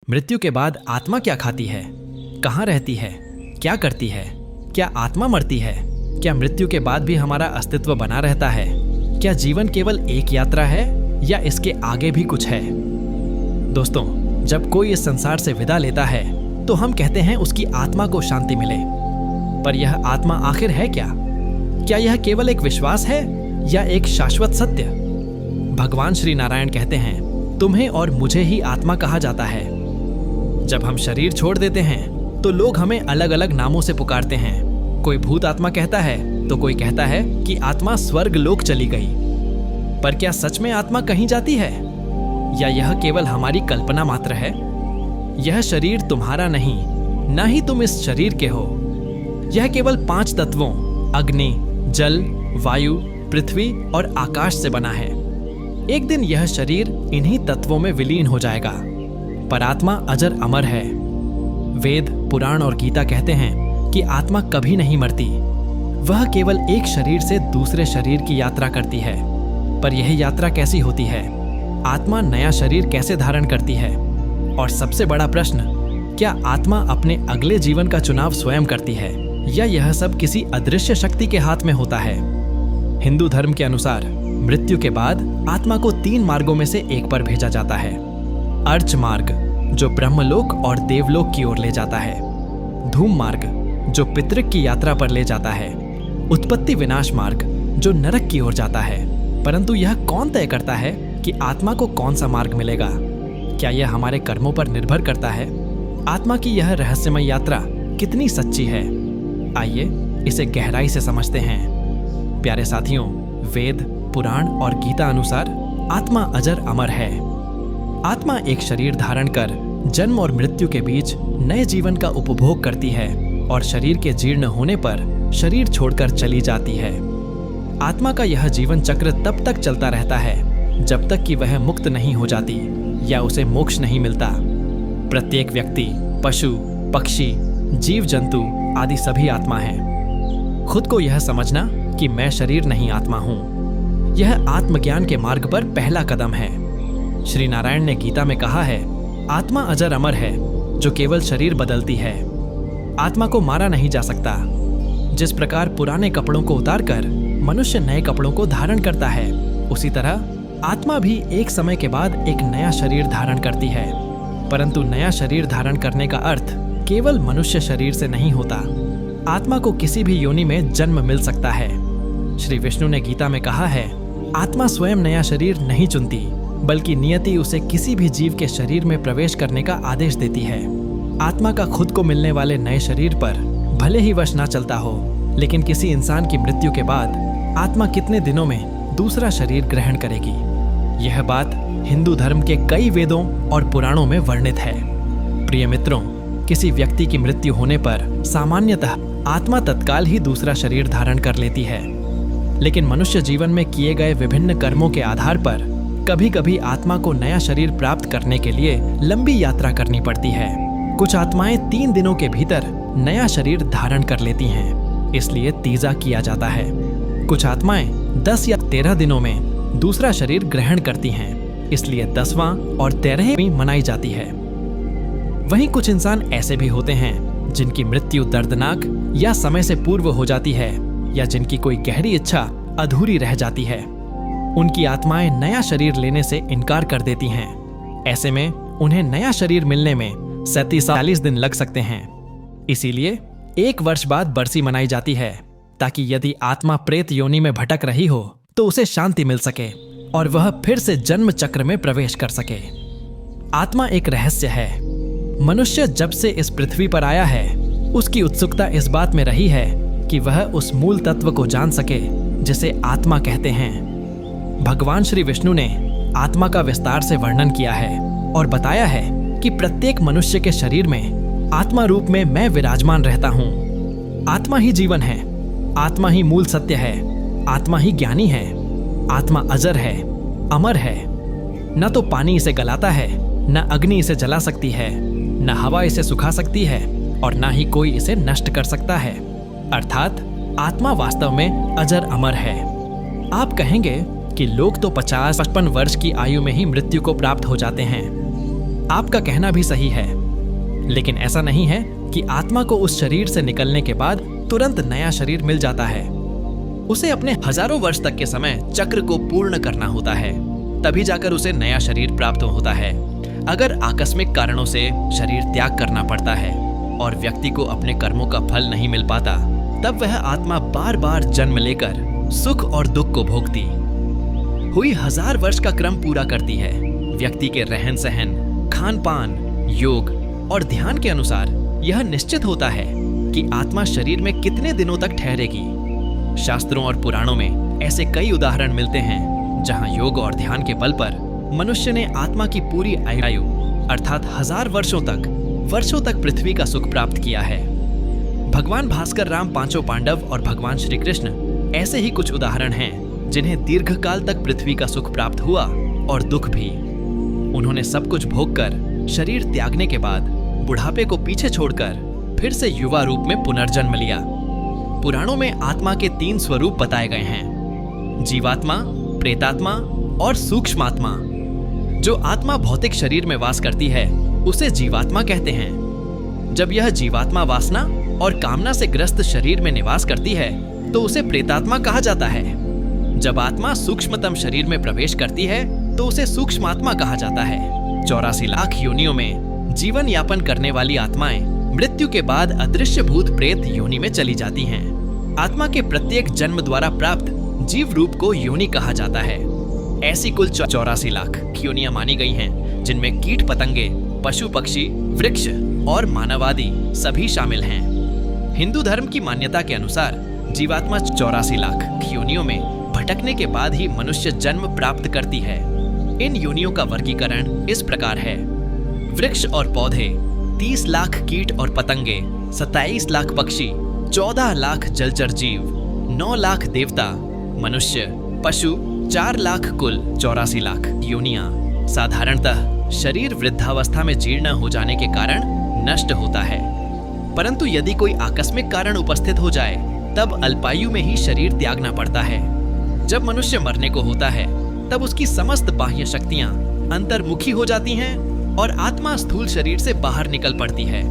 मृत्यु के बाद आत्मा क्या खाती है, कहाँ रहती है, क्या करती है? क्या आत्मा मरती है? क्या मृत्यु के बाद भी हमारा अस्तित्व बना रहता है? क्या जीवन केवल एक यात्रा है या इसके आगे भी कुछ है? दोस्तों, जब कोई इस संसार से विदा लेता है तो हम कहते हैं उसकी आत्मा को शांति मिले। पर यह आत्मा आखिर है क्या? क्या यह केवल एक विश्वास है या एक शाश्वत सत्य? भगवान श्री नारायण कहते हैं, तुम्हें और मुझे ही आत्मा कहा जाता है। जब हम शरीर छोड़ देते हैं तो लोग हमें अलग अलग नामों से पुकारते हैं। कोई भूत आत्मा कहता है तो कोई कहता है कि आत्मा स्वर्ग लोक चली गई। पर क्या सच में आत्मा कहीं जाती है या यह केवल हमारी कल्पना मात्र है? यह शरीर तुम्हारा नहीं, ना ही तुम इस शरीर के हो। यह केवल 5 तत्वों अग्नि, जल, वायु, पृथ्वी और आकाश से बना है। एक दिन यह शरीर इन्हीं तत्वों में विलीन हो जाएगा, पर आत्मा अजर अमर है। वेद, पुराण और गीता कहते हैं कि आत्मा कभी नहीं मरती। वह केवल एक शरीर से दूसरे शरीर की यात्रा करती है। पर यह यात्रा कैसी होती है? आत्मा नया शरीर कैसे धारण करती है? और सबसे बड़ा प्रश्न, क्या आत्मा अपने अगले जीवन का चुनाव स्वयं करती है या यह सब किसी अदृश्य शक्ति के हाथ में होता है? हिंदू धर्म के अनुसार मृत्यु के बाद आत्मा को 3 मार्गों में से एक पर भेजा जाता है। अर्च मार्ग, जो ब्रह्मलोक और देवलोक की ओर ले जाता है। धूम मार्ग, जो पितृक की यात्रा पर ले जाता है। उत्पत्ति विनाश मार्ग, जो नरक की ओर जाता है। परंतु यह कौन तय करता है कि आत्मा को कौन सा मार्ग मिलेगा? क्या यह हमारे कर्मों पर निर्भर करता है? आत्मा की यह रहस्यमय यात्रा कितनी सच्ची है? आइए इसे गहराई से समझते हैं। प्यारे साथियों, वेद, पुराण और गीता अनुसार आत्मा अजर अमर है। आत्मा एक शरीर धारण कर जन्म और मृत्यु के बीच नए जीवन का उपभोग करती है और शरीर के जीर्ण होने पर शरीर छोड़कर चली जाती है। आत्मा का यह जीवन चक्र तब तक चलता रहता है जब तक कि वह मुक्त नहीं हो जाती या उसे मोक्ष नहीं मिलता। प्रत्येक व्यक्ति, पशु, पक्षी, जीव जंतु आदि सभी आत्मा हैं। खुद को यह समझना कि मैं शरीर नहीं आत्मा हूं, यह आत्मज्ञान के मार्ग पर पहला कदम है। श्री नारायण ने गीता में कहा है, आत्मा अजर अमर है जो केवल शरीर बदलती है। आत्मा को मारा नहीं जा सकता। जिस प्रकार पुराने कपड़ों को उतारकर मनुष्य नए कपड़ों को धारण करता है, उसी तरह आत्मा भी एक समय के बाद एक नया शरीर धारण करती है। परंतु नया शरीर धारण करने का अर्थ केवल मनुष्य शरीर से नहीं होता। आत्मा को किसी भी योनि में जन्म मिल सकता है। श्री विष्णु ने गीता में कहा है, आत्मा स्वयं नया शरीर नहीं चुनती, बल्कि नियति उसे किसी भी जीव के शरीर में प्रवेश करने का आदेश देती है। आत्मा का खुद को मिलने वाले नए शरीर पर भले ही वश ना चलता हो, लेकिन किसी इंसान की मृत्यु के बाद आत्मा कितने दिनों में दूसरा शरीर ग्रहण करेगी। यह बात हिंदू धर्म के कई वेदों और पुराणों में वर्णित है। प्रिय मित्रों, किसी व्यक्ति की मृत्यु होने पर सामान्यतः आत्मा तत्काल ही दूसरा शरीर धारण कर लेती है, लेकिन मनुष्य जीवन में किए गए विभिन्न कर्मों के आधार पर कभी कभी आत्मा को नया शरीर प्राप्त करने के लिए लंबी यात्रा करनी पड़ती है। कुछ आत्माएं 3 दिनों के भीतर नया शरीर धारण कर लेती हैं, इसलिए तीजा किया जाता है। कुछ आत्माएं 10 या 13 दिनों में दूसरा शरीर ग्रहण करती हैं, इसलिए 10वां और 13वीं मनाई जाती है। वहीं कुछ इंसान ऐसे भी होते हैं जिनकी मृत्यु दर्दनाक या समय से पूर्व हो जाती है, या जिनकी कोई गहरी इच्छा अधूरी रह जाती है। उनकी आत्माएं नया शरीर लेने से इनकार कर देती हैं। ऐसे में उन्हें नया शरीर मिलने में 37-40 दिन लग सकते हैं। इसीलिए 1 वर्ष बाद बरसी मनाई जाती है, ताकि यदि आत्मा प्रेत योनि में भटक रही हो तो उसे शांति मिल सके और वह फिर से जन्म चक्र में प्रवेश कर सके। आत्मा एक रहस्य है। मनुष्य जब से इस पृथ्वी पर आया है, उसकी उत्सुकता इस बात में रही है कि वह उस मूल तत्व को जान सके जिसे आत्मा कहते हैं। भगवान श्री विष्णु ने आत्मा का विस्तार से वर्णन किया है और बताया है कि प्रत्येक मनुष्य के शरीर में आत्मा रूप में मैं विराजमान रहता हूँ। आत्मा ही जीवन है, आत्मा ही मूल सत्य है, आत्मा ही ज्ञानी है। आत्मा अजर है, अमर है। न तो पानी इसे गलाता है, न अग्नि इसे जला सकती है, न हवा इसे सुखा सकती है और न ही कोई इसे नष्ट कर सकता है। अर्थात आत्मा वास्तव में अजर अमर है। आप कहेंगे कि लोग तो 50-55 वर्ष की आयु में ही मृत्यु को प्राप्त हो जाते हैं। आपका कहना भी सही है, लेकिन ऐसा नहीं है कि आत्मा को उस शरीर से निकलने के बाद तुरंत नया शरीर मिल जाता है। उसे अपने हजारों वर्ष तक के समय चक्र को पूर्ण करना होता है, तभी जाकर उसे नया शरीर प्राप्त होता है। अगर आकस्मिक कारणों से शरीर त्याग करना पड़ता है और व्यक्ति को अपने कर्मों का फल नहीं मिल पाता, तब वह आत्मा बार बार जन्म लेकर सुख और दुख को भोगती हुई 1000 वर्ष का क्रम पूरा करती है। व्यक्ति के रहन सहन, खान पान, योग और ध्यान के अनुसार यह निश्चित होता है कि आत्मा शरीर में कितने दिनों तक ठहरेगी। शास्त्रों और पुराणों में ऐसे कई उदाहरण मिलते हैं जहां योग और ध्यान के बल पर मनुष्य ने आत्मा की पूरी आयु अर्थात 1000 वर्षों तक पृथ्वी का सुख प्राप्त किया है। भगवान भास्कर राम, पांचों पांडव और भगवान श्री कृष्ण ऐसे ही कुछ उदाहरण हैं जिन्हें दीर्घकाल तक पृथ्वी का सुख प्राप्त हुआ और दुख भी। उन्होंने सब कुछ भोगकर शरीर त्यागने के बाद बुढ़ापे को पीछे छोड़कर फिर से युवा रूप में पुनर्जन्म लिया। पुराणों में आत्मा के 3 स्वरूप बताए गए हैं: जीवात्मा, प्रेतात्मा और सूक्ष्मात्मा। जो आत्मा भौतिक शरीर में वास करती है उसे जीवात्मा कहते हैं। जब यह जीवात्मा वासना और कामना से ग्रस्त शरीर में निवास करती है तो उसे प्रेतात्मा कहा जाता है। जब आत्मा सूक्ष्मतम शरीर में प्रवेश करती है तो उसे सूक्ष्मात्मा कहा जाता है। 84 लाख योनियों में जीवन यापन करने वाली आत्माएं मृत्यु के बाद अदृश्य भूत प्रेत योनि में चली जाती हैं। आत्मा के प्रत्येक जन्म द्वारा प्राप्त जीव रूप को योनि कहा जाता है। ऐसी कुल 84 लाख योनियां मानी गई हैं, जिनमें कीट पतंगे, पशु पक्षी, वृक्ष और मानवादि सभी शामिल हैं। हिंदू धर्म की मान्यता के अनुसार जीवात्मा 84 लाख योनियों में भटकने के बाद ही मनुष्य जन्म प्राप्त करती है। इन योनियों का वर्गीकरण इस प्रकार है: वृक्ष और पौधे, 30 लाख कीट और पतंगे, 27 लाख पक्षी, 14 लाख जलचर जीव, 9 लाख देवता, मनुष्य, पशु, 4 लाख कुल 84 लाख योनियां। साधारणतः शरीर वृद्धावस्था में जीर्ण हो जाने के कारण नष्ट होता है, परंतु यदि कोई आकस्मिक कारण उपस्थित हो जाए तब अल्पायु में ही शरीर त्यागना पड़ता है। जब मनुष्य मरने को होता है तब उसकी समस्त बाह्य शक्तियां अंतर्मुखी हो जाती हैं और आत्मा स्थूल शरीर से बाहर निकल पड़ती है।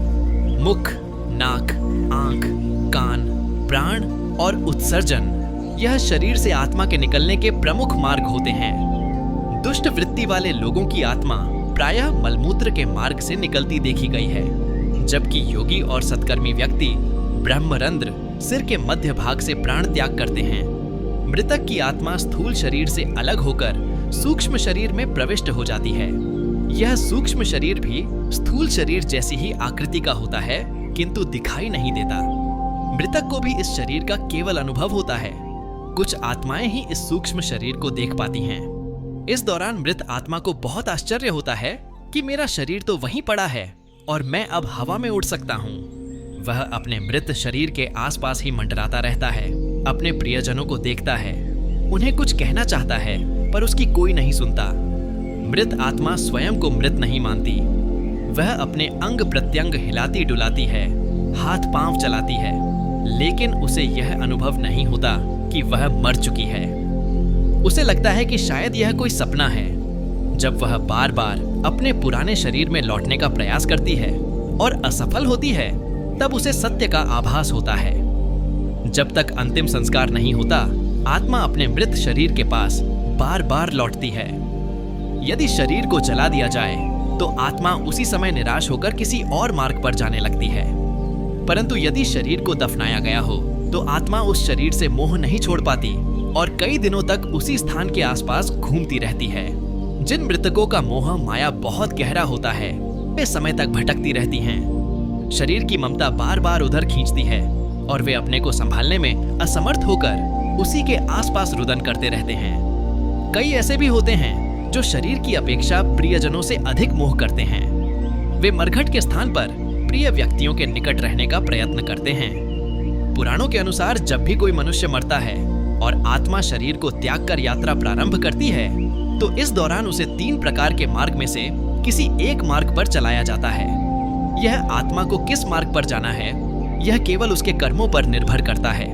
मुख, नाक, आंख, कान, प्राण और उत्सर्जन यह शरीर से आत्मा के निकलने के प्रमुख मार्ग होते हैं। दुष्ट वृत्ति वाले लोगों की आत्मा प्रायः मलमूत्र के मार्ग से निकलती देखी गई है, जबकि योगी और सत्कर्मी व्यक्ति ब्रह्मरंध्र, सिर के मध्य भाग से प्राण त्याग करते हैं। मृतक की आत्मा स्थूल शरीर से अलग होकर सूक्ष्म शरीर में प्रविष्ट हो जाती है। यह सूक्ष्म शरीर भी स्थूल शरीर जैसी ही आकृति का होता है, किंतु दिखाई नहीं देता। मृतक को भी इस शरीर का केवल अनुभव होता है। कुछ आत्माएं ही इस सूक्ष्म शरीर को देख पाती हैं। इस दौरान मृत आत्मा को बहुत आश्चर्य होता है कि मेरा शरीर तो वहीं पड़ा है और मैं अब हवा में उड़ सकता हूँ। वह अपने मृत शरीर के आसपास ही मंडराता रहता है, अपने प्रियजनों को देखता है, उन्हें कुछ कहना चाहता है पर उसकी कोई नहीं सुनता। मृत आत्मा स्वयं को मृत नहीं मानती। वह अपने अंग प्रत्यंग हिलाती डुलाती है, हाथ पांव चलाती है, लेकिन उसे यह अनुभव नहीं होता कि वह मर चुकी है। उसे लगता है कि शायद यह कोई सपना है। जब वह बार बार अपने पुराने शरीर में लौटने का प्रयास करती है और असफल होती है, तब उसे सत्य का आभास होता है। जब तक अंतिम संस्कार नहीं होता, आत्मा अपने मृत शरीर के पास बार बार लौटती है। यदि शरीर को जला दिया जाए तो आत्मा उसी समय निराश होकर किसी और मार्ग पर जाने लगती है, परंतु यदि शरीर को दफनाया गया हो तो आत्मा उस शरीर से मोह नहीं छोड़ पाती और कई दिनों तक उसी स्थान के आसपास घूमती रहती है। जिन मृतकों का मोह माया बहुत गहरा होता है, वे समय तक भटकती रहती हैं। शरीर की ममता बार बार उधर खींचती है और वे अपने को संभालने में असमर्थ होकर उसी के आसपास रुदन करते रहते हैं। कई ऐसे भी होते हैं जो शरीर की अपेक्षा प्रियजनों से अधिक मोह करते हैं। वे मरघट के स्थान पर प्रिय व्यक्तियों के निकट रहने का प्रयत्न करते हैं। पुराणों के अनुसार जब भी कोई मनुष्य मरता है और आत्मा शरीर को त्याग कर यात्रा प्रारंभ करती है, तो इस दौरान उसे 3 प्रकार के मार्ग में से किसी एक मार्ग पर चलाया जाता है। यह आत्मा को किस मार्ग पर जाना है, यह केवल उसके कर्मों पर निर्भर करता है।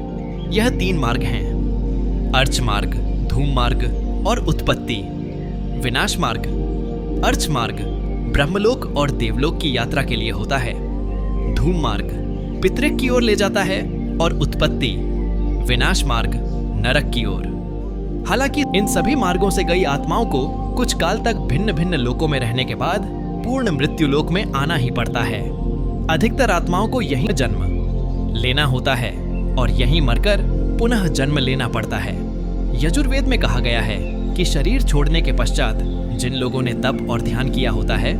यह 3 मार्ग हैं: अर्च मार्ग, धूम मार्ग और उत्पत्ति। विनाश मार्ग, अर्च मार्ग, ब्रह्मलोक और देवलोक की यात्रा के लिए होता है। धूम मार्ग पितृक की ओर ले जाता है और उत्पत्ति विनाश मार्ग नरक की ओर। हालांकि इन सभी मार्गों से गई आत्माओं को कुछ काल तक भिन्न भिन्न लोकों में रहने के बाद पूर्ण मृत्यु लोक में आना ही पड़ता है। अधिकतर आत्माओं को यहीं जन्म लेना होता है और यहीं मरकर पुनः जन्म लेना पड़ता है। यजुर्वेद में कहा गया है कि शरीर छोड़ने के पश्चात जिन लोगों ने तप और ध्यान किया होता है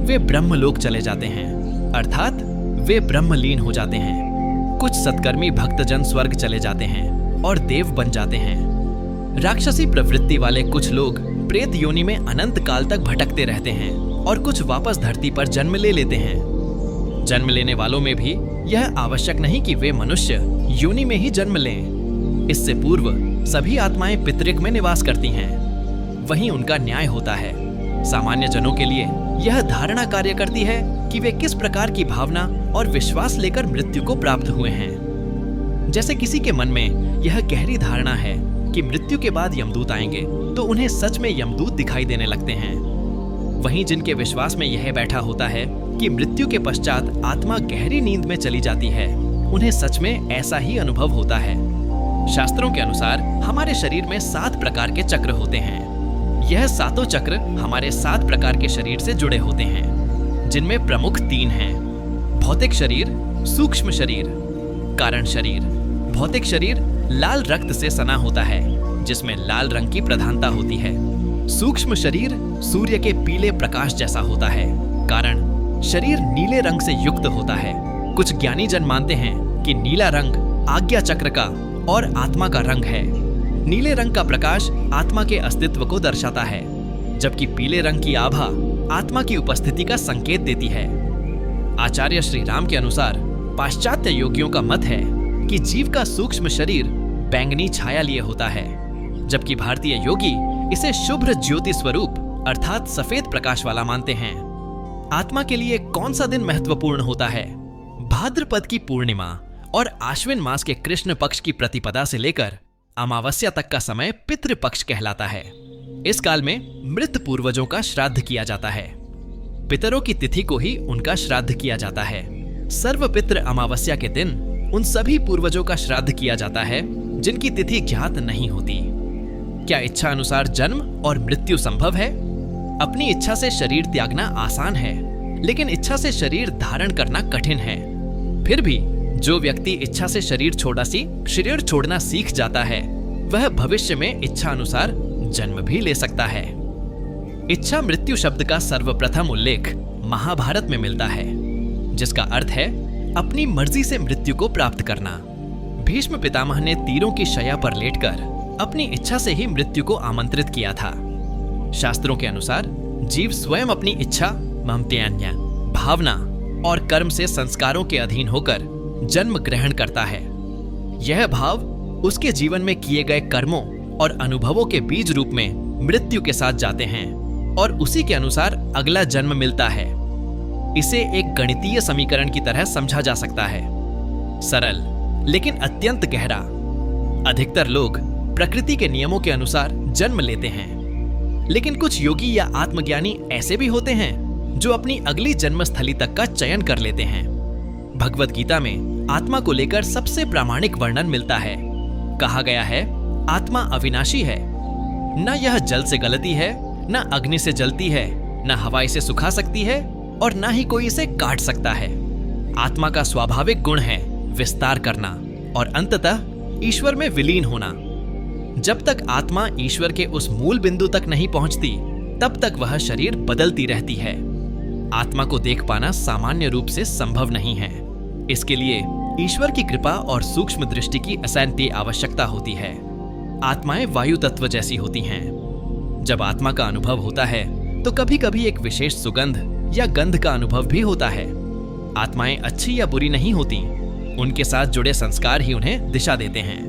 वे ब्रह्मलोक चले जाते हैं, अर्थात वे ब्रह्मलीन हो जाते हैं। कुछ सत्कर्मी भक्तजन स्वर्ग चले जाते हैं और देव बन जाते हैं। राक्षसी प्रवृत्ति वाले कुछ लोग प्रेत योनि में अनंत काल तक भटकते रहते हैं और कुछ वापस धरती पर जन्म ले लेते हैं। जन्म लेने वालों में भी यह आवश्यक नहीं कि वे मनुष्य योनि में ही जन्म लें। इससे पूर्व सभी आत्माएं पितृक में निवास करती हैं, वहीं उनका न्याय होता है। सामान्य जनों के लिए यह धारणा कार्य करती है कि वे किस प्रकार की भावना और विश्वास लेकर मृत्यु को प्राप्त हुए हैं। जैसे किसी के मन में यह गहरी धारणा है कि मृत्यु के बाद यमदूत आएंगे तो उन्हें सच में यमदूत दिखाई देने लगते हैं। वहीं जिनके विश्वास में यह बैठा होता है कि मृत्यु के पश्चात आत्मा गहरी नींद में चली जाती है, उन्हें सच में ऐसा ही अनुभव होता है। शास्त्रों के अनुसार हमारे शरीर में 7 प्रकार के चक्र होते हैं। यह 7 चक्र हमारे 7 प्रकार के शरीर से जुड़े होते हैं, जिनमें प्रमुख 3 हैं: भौतिक शरीर, सूक्ष्म शरीर, कारण शरीर। भौतिक शरीर लाल रक्त से सना होता है, जिसमें लाल रंग की प्रधानता होती है। सूक्ष्म शरीर सूर्य के पीले प्रकाश जैसा होता है, कारण शरीर नीले रंग से युक्त होता है। कुछ ज्ञानी जन मानते हैं कि नीला रंग आज्ञा चक्र का और आत्मा का रंग है। नीले रंग का प्रकाश आत्मा के अस्तित्व को दर्शाता है, जबकि पीले रंग की आभा आत्मा की उपस्थिति का संकेत देती है। आचार्य श्री राम के अनुसार पाश्चात्य योगियों का मत है कि जीव का सूक्ष्म शरीर बैंगनी छाया लिए होता है, जबकि भारतीय योगी इसे शुभ्र ज्योति स्वरूप अर्थात सफेद प्रकाश वाला मानते हैं। आत्मा के लिए कौन सा दिन महत्वपूर्ण होता है? भाद्रपद की पूर्णिमा और आश्विन मास के कृष्ण पक्ष की प्रतिपदा से लेकर अमावस्या तक का समय पितृपक्ष कहलाता है। इस काल में मृत पूर्वजों का श्राद्ध किया जाता है। पितरों की तिथि को ही उनका श्राद्ध किया जाता है। सर्वपितृ अमावस्या के दिन उन सभी पूर्वजों का श्राद्ध किया जाता है जिनकी तिथि ज्ञात नहीं होती। क्या इच्छा अनुसार जन्म और मृत्यु संभव है? अपनी इच्छा से शरीर त्यागना आसान है, लेकिन इच्छा से शरीर धारण करना कठिन है। फिर भी जो व्यक्ति इच्छा से शरीर छोड़ना सीख जाता है, वह भविष्य में इच्छा अनुसार जन्म भी ले सकता है। इच्छा मृत्यु शब्द का सर्वप्रथम उल्लेख महाभारत में मिलता है, जिसका अर्थ है अपनी मर्जी से मृत्यु को प्राप्त करना। भीष्म पितामह ने तीरों की शैया पर लेटकर अपनी इच्छा से ही मृत्यु को आमंत्रित किया था। शास्त्रों के अनुसार जीव स्वयं अपनी इच्छा, ममत्यान्या, भावना और कर्म से संस्कारों के अधीन होकर जन्म ग्रहण करता है। यह भाव उसके जीवन में किए गए कर्मों और अनुभवों के बीज रूप में मृत्यु के साथ जाते हैं और उसी के अनुसार अगला जन्म मिलता है। इसे एक गणितीय समीकरण की तरह समझा जा सकता है, सरल लेकिन अत्यंत गहरा। अधिकतर लोग प्रकृति के नियमों के अनुसार जन्म लेते हैं, लेकिन कुछ योगी या आत्मज्ञानी ऐसे भी होते हैं जो अपनी अगली जन्मस्थली तक का चयन कर लेते हैं। भगवद गीता में आत्मा को लेकर सबसे प्रामाणिक वर्णन मिलता है। कहा गया है, आत्मा अविनाशी है, न यह जल से गलती है, न अग्नि से जलती है, न हवा इसे सुखा सकती है और न ही कोई इसे काट सकता है। आत्मा का स्वाभाविक गुण है विस्तार करना और अंततः ईश्वर में विलीन होना। जब तक आत्मा ईश्वर के उस मूल बिंदु तक नहीं पहुंचती, तब तक वह शरीर बदलती रहती है। आत्मा को देख पाना सामान्य रूप से संभव नहीं है। इसके लिए ईश्वर की कृपा और सूक्ष्म दृष्टि की अत्यंत आवश्यकता होती है। आत्माएं वायु तत्व जैसी होती हैं। जब आत्मा का अनुभव होता है तो कभी कभी एक विशेष सुगंध या गंध का अनुभव भी होता है। आत्माएं अच्छी या बुरी नहीं होती, उनके साथ जुड़े संस्कार ही उन्हें दिशा देते हैं।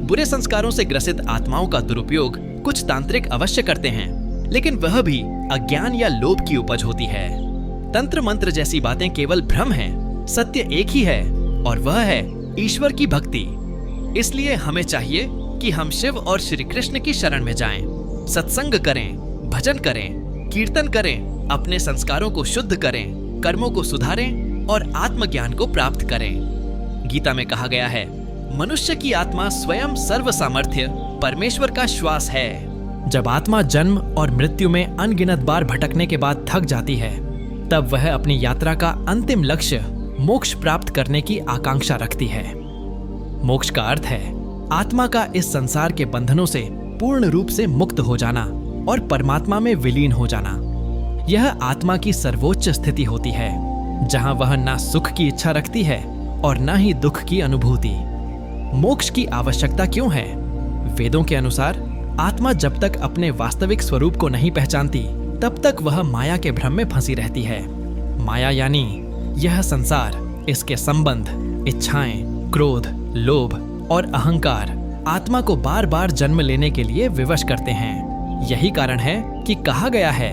बुरे संस्कारों से ग्रसित आत्माओं का दुरुपयोग कुछ तांत्रिक अवश्य करते हैं, लेकिन वह भी अज्ञान या लोभ की उपज होती है। तंत्र मंत्र जैसी बातें केवल भ्रम हैं। सत्य एक ही है और वह है ईश्वर की भक्ति। इसलिए हमें चाहिए कि हम शिव और श्री कृष्ण की शरण में जाएं, सत्संग करें, भजन करें कीर्तन करें, अपने संस्कारों को शुद्ध करें, कर्मों को सुधारें और आत्मज्ञान को प्राप्त करें। गीता में कहा गया है, मनुष्य की आत्मा स्वयं सर्व सामर्थ्य परमेश्वर का श्वास है। जब आत्मा जन्म और मृत्यु में अनगिनत बार भटकने के बाद थक जाती है, तब वह अपनी यात्रा का अंतिम लक्ष्य मोक्ष प्राप्त करने की आकांक्षा रखती है। मोक्ष का अर्थ है आत्मा का इस संसार के बंधनों से पूर्ण रूप से मुक्त हो जाना और परमात्मा में विलीन हो जाना। यह आत्मा की सर्वोच्च स्थिति होती है, जहां वह ना सुख की इच्छा रखती है और ना ही दुख की अनुभूति। मोक्ष की आवश्यकता क्यों है? वेदों के अनुसार आत्मा जब तक अपने वास्तविक स्वरूप को नहीं पहचानती, तब तक वह माया के भ्रम में फंसी रहती है। माया यानी यह संसार, इसके संबंध, इच्छाएं, क्रोध, लोभ और अहंकार आत्मा को बार बार जन्म लेने के लिए विवश करते हैं। यही कारण है कि कहा गया है,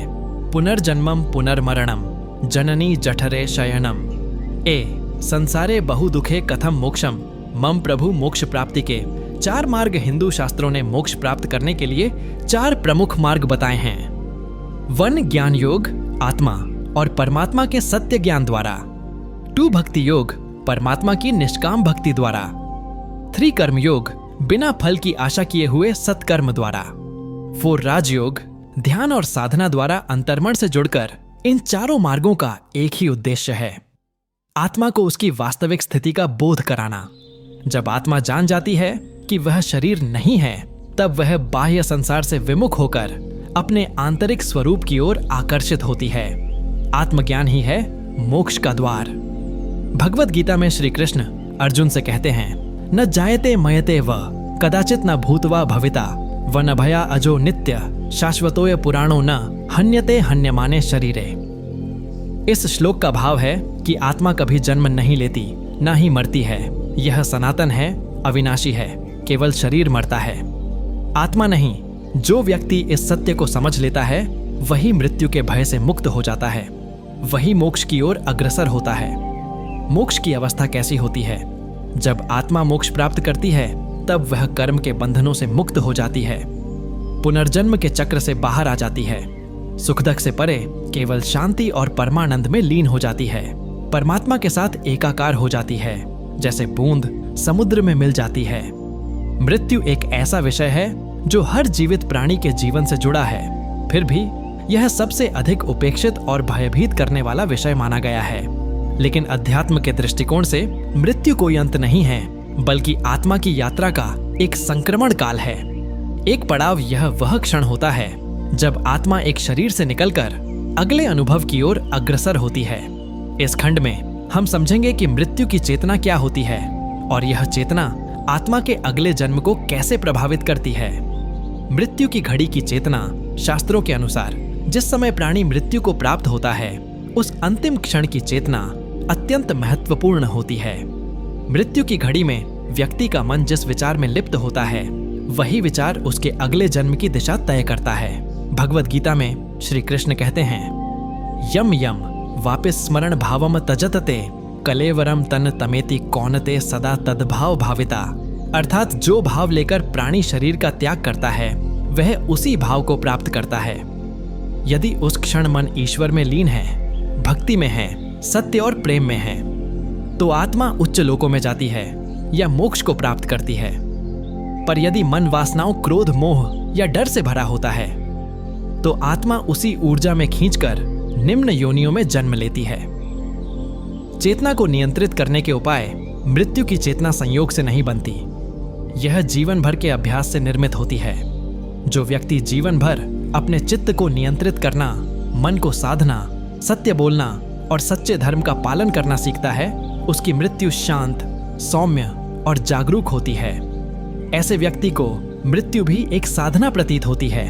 पुनर्जन्मम पुनर्मरणम जननी जठरे शयनम। संसारे बहु दुखे कथम मोक्षम मम प्रभु मोक्ष प्राप्ति के 4 मार्ग हिंदू शास्त्रों ने मोक्ष प्राप्त करने के लिए 4 प्रमुख मार्ग बताए हैं। 1 ज्ञान योग आत्मा और परमात्मा के सत्य ज्ञान द्वारा। 2 भक्ति योग परमात्मा की निष्काम भक्ति द्वारा। 3 कर्म योग बिना फल की आशा किए हुए सत्कर्म द्वारा। 4 राजयोग ध्यान और साधना द्वारा अंतर्मन से जुड़कर। इन चारों मार्गों का एक ही उद्देश्य है, आत्मा को उसकी वास्तविक स्थिति का बोध कराना। जब आत्मा जान जाती है कि वह शरीर नहीं है, तब वह बाह्य संसार से विमुख होकर अपने आंतरिक स्वरूप की ओर आकर्षित होती है। आत्मज्ञान ही है मोक्ष का द्वार। भगवत गीता में श्री कृष्ण अर्जुन से कहते हैं, न जायते मयते व कदाचित न भूतवा भविता व न भया अजो नित्य शाश्वतोय पुराणो न हन्यते हन्यमाने शरीरे। इस श्लोक का भाव है कि आत्मा कभी जन्म नहीं लेती, न ही मरती है। यह सनातन है, अविनाशी है, केवल शरीर मरता है, आत्मा नहीं। जो व्यक्ति इस सत्य को समझ लेता है, वही मृत्यु के भय से मुक्त हो जाता है, वही मोक्ष की ओर अग्रसर होता है। मोक्ष की अवस्था कैसी होती है? जब आत्मा मोक्ष प्राप्त करती है, तब वह कर्म के बंधनों से मुक्त हो जाती है, पुनर्जन्म के चक्र से बाहर आ जाती है, सुख दुख से परे केवल शांति और परमानंद में लीन हो जाती है, परमात्मा के साथ एकाकार हो जाती है, जैसे बूंद समुद्र में मिल जाती है। मृत्यु एक ऐसा विषय है जो हर जीवित प्राणी के जीवन से जुड़ा है, फिर भी यह सबसे अधिक उपेक्षित और भयभीत करने वाला विषय माना गया है। लेकिन अध्यात्म के दृष्टिकोण से मृत्यु कोई अंत नहीं है, बल्कि आत्मा की यात्रा का एक संक्रमण काल है। एक पड़ाव यह वह क्षण होता है जब आत्मा एक शरीर से निकलकर अगले अनुभव की ओर अग्रसर होती है। इस खंड में हम समझेंगे कि मृत्यु की चेतना क्या होती है और यह चेतना आत्मा के अगले जन्म को कैसे प्रभावित करती है। मृत्यु की घड़ी की चेतना शास्त्रों के अनुसार जिस समय प्राणी मृत्यु को प्राप्त होता है, उस अंतिम क्षण की चेतना अत्यंत महत्वपूर्ण होती है। मृत्यु की घड़ी में व्यक्ति का मन जिस विचार में लिप्त होता है, वही विचार उसके अगले जन्म की दिशा तय करता है। भगवत गीता में श्री कृष्ण कहते हैं, यम यम वापिस स्मरण भावम तजतते कलेवरम तन तमेति कौनते सदा तद्भाव भाविता। अर्थात जो भाव लेकर प्राणी शरीर का त्याग करता है, वह उसी भाव को प्राप्त करता है। यदि उस क्षण मन ईश्वर में लीन है, भक्ति में है, सत्य और प्रेम में है, तो आत्मा उच्च लोकों में जाती है या मोक्ष को प्राप्त करती है। पर यदि मन वासनाओं, क्रोध, मोह या डर से भरा होता है, तो आत्मा उसी ऊर्जा में खींचकर निम्न योनियों में जन्म लेती है। चेतना को नियंत्रित करने के उपाय मृत्यु की चेतना संयोग से नहीं बनती, यह जीवन भर के अभ्यास से निर्मित होती है। जो व्यक्ति जीवन भर अपने चित्त को नियंत्रित करना, मन को साधना, सत्य बोलना और सच्चे धर्म का पालन करना सीखता है, उसकी मृत्यु शांत, सौम्य और जागरूक होती है। ऐसे व्यक्ति को मृत्यु भी एक साधना प्रतीत होती है।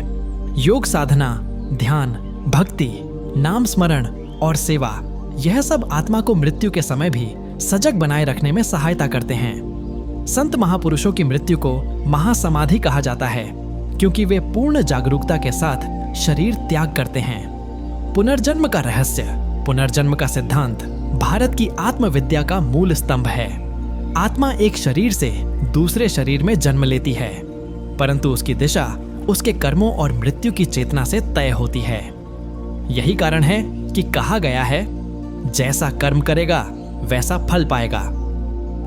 योग साधना, ध्यान, भक्ति, नाम स्मरण और सेवा, यह सब आत्मा को मृत्यु के समय भी सजग बनाए रखने में सहायता करते हैं। संत महापुरुषों की मृत्यु को महासमाधि कहा जाता है, क्योंकि वे पूर्ण जागरूकता के साथ शरीर त्याग करते हैं। पुनर्जन्म का रहस्य, पुनर्जन्म का सिद्धांत भारत की आत्मविद्या का मूल स्तंभ है। आत्मा एक शरीर से दूसरे शरीर में जन्म लेती है, परंतु उसकी दिशा उसके कर्मों और मृत्यु की चेतना से तय होती है। यही कारण है कि कहा गया है, जैसा कर्म करेगा वैसा फल पाएगा,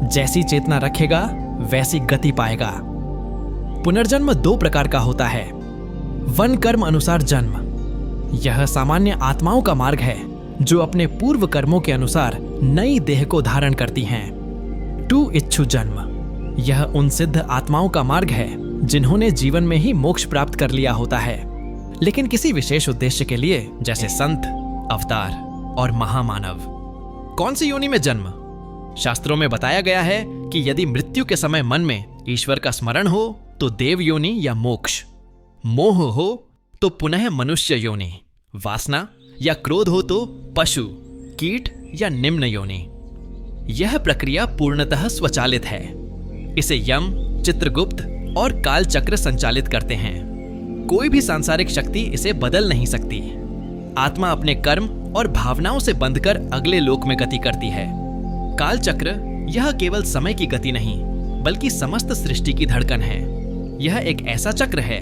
जैसी चेतना रखेगा वैसी गति पाएगा। पुनर्जन्म 2 प्रकार का होता है। वन कर्म अनुसार जन्म, यह सामान्य आत्माओं का मार्ग है जो अपने पूर्व कर्मों के अनुसार नई देह को धारण करती हैं। 2 इच्छु जन्म, यह उन सिद्ध आत्माओं का मार्ग है जिन्होंने जीवन में ही मोक्ष प्राप्त कर लिया होता है, लेकिन किसी विशेष उद्देश्य के लिए, जैसे संत, अवतार और महामानव। कौन सी योनि में जन्म? शास्त्रों में बताया गया है कि यदि मृत्यु के समय मन में ईश्वर का स्मरण हो तो देव योनि या मोक्ष, मोह हो तो पुनः मनुष्य योनि, वासना या क्रोध हो तो पशु, कीट या निम्न योनि। यह प्रक्रिया पूर्णतः स्वचालित है। इसे यम, चित्रगुप्त और काल चक्र संचालित करते हैं। कोई भी सांसारिक शक्ति इसे बदल नहीं सकती। आत्मा अपने कर्म और भावनाओं से बंधकर अगले लोक में गति करती है। काल चक्र यह केवल समय की गति नहीं बल्कि समस्त सृष्टि की धड़कन है। यह एक ऐसा चक्र है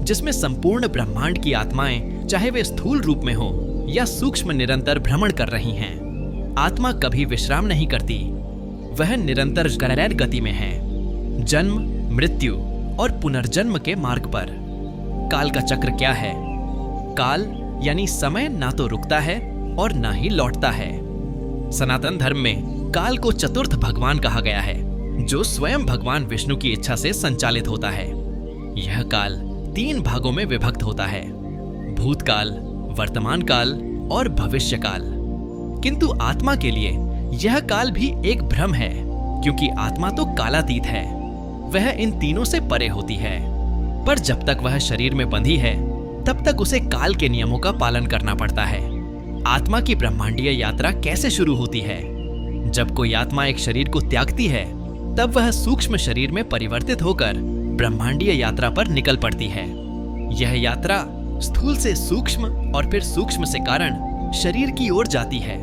जिसमें संपूर्ण ब्रह्मांड की आत्माएं, चाहे वे स्थूल रूप में हो या सूक्ष्म, निरंतर भ्रमण कर रही हैं। आत्मा कभी विश्राम नहीं करती, वह निरंतर गैर गति में है, जन्म, मृत्यु और पुनर्जन्म के मार्ग पर। काल का चक्र क्या है? काल यानी समय ना तो रुकता है और ना ही लौटता है। सनातन धर्म में काल को चतुर्थ भगवान कहा गया है, जो स्वयं भगवान विष्णु की इच्छा से संचालित होता है। यह काल 3 भागों में विभक्त होता है, भूतकाल, वर्तमान काल और भविष्य काल। किंतु आत्मा के लिए यह काल भी एक भ्रम है, क्योंकि आत्मा तो कालातीत है, वह इन तीनों से परे होती है। पर जब तक वह शरीर में बंधी है तब तक उसे काल के नियमों का पालन करना पड़ता है। आत्मा की ब्रह्मांडीय यात्रा कैसे शुरू होती है? जब कोई आत्मा एक शरीर को त्यागती है तब वह सूक्ष्म शरीर में परिवर्तित होकर ब्रह्मांडीय यात्रा पर निकल पड़ती है। यह यात्रा स्थूल से सूक्ष्म और फिर सूक्ष्म से कारण शरीर की ओर जाती है।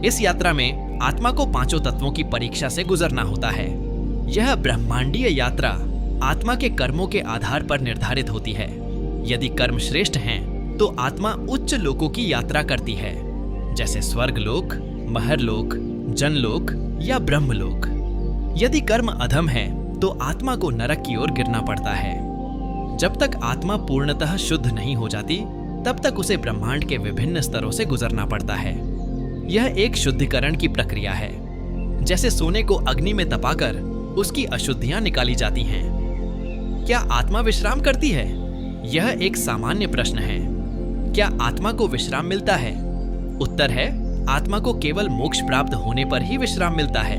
इस यात्रा में आत्मा को 5 तत्वों की परीक्षा से गुजरना होता है। यह ब्रह्मांडीय यात्रा आत्मा के कर्मों के आधार पर निर्धारित होती है। यदि कर्म श्रेष्ठ हैं तो आत्मा उच्च लोकों की यात्रा करती है, जैसे स्वर्गलोक, महरलोक, जनलोक या ब्रह्मलोक। यदि कर्म अधम है तो आत्मा को नरक की ओर गिरना पड़ता है। जब तक आत्मा पूर्णतः शुद्ध नहीं हो जाती तब तक उसे ब्रह्मांड के विभिन्न स्तरों से गुजरना पड़ता है। यह एक शुद्धिकरण की प्रक्रिया है। जैसे सोने को अग्नि में तपाकर उसकी अशुद्धियां निकाली जाती हैं। क्या आत्मा विश्राम करती है? यह एक सामान्य प्रश्न है। क्या आत्मा को विश्राम मिलता है? उत्तर है, आत्मा को केवल मोक्ष प्राप्त होने पर ही विश्राम मिलता है।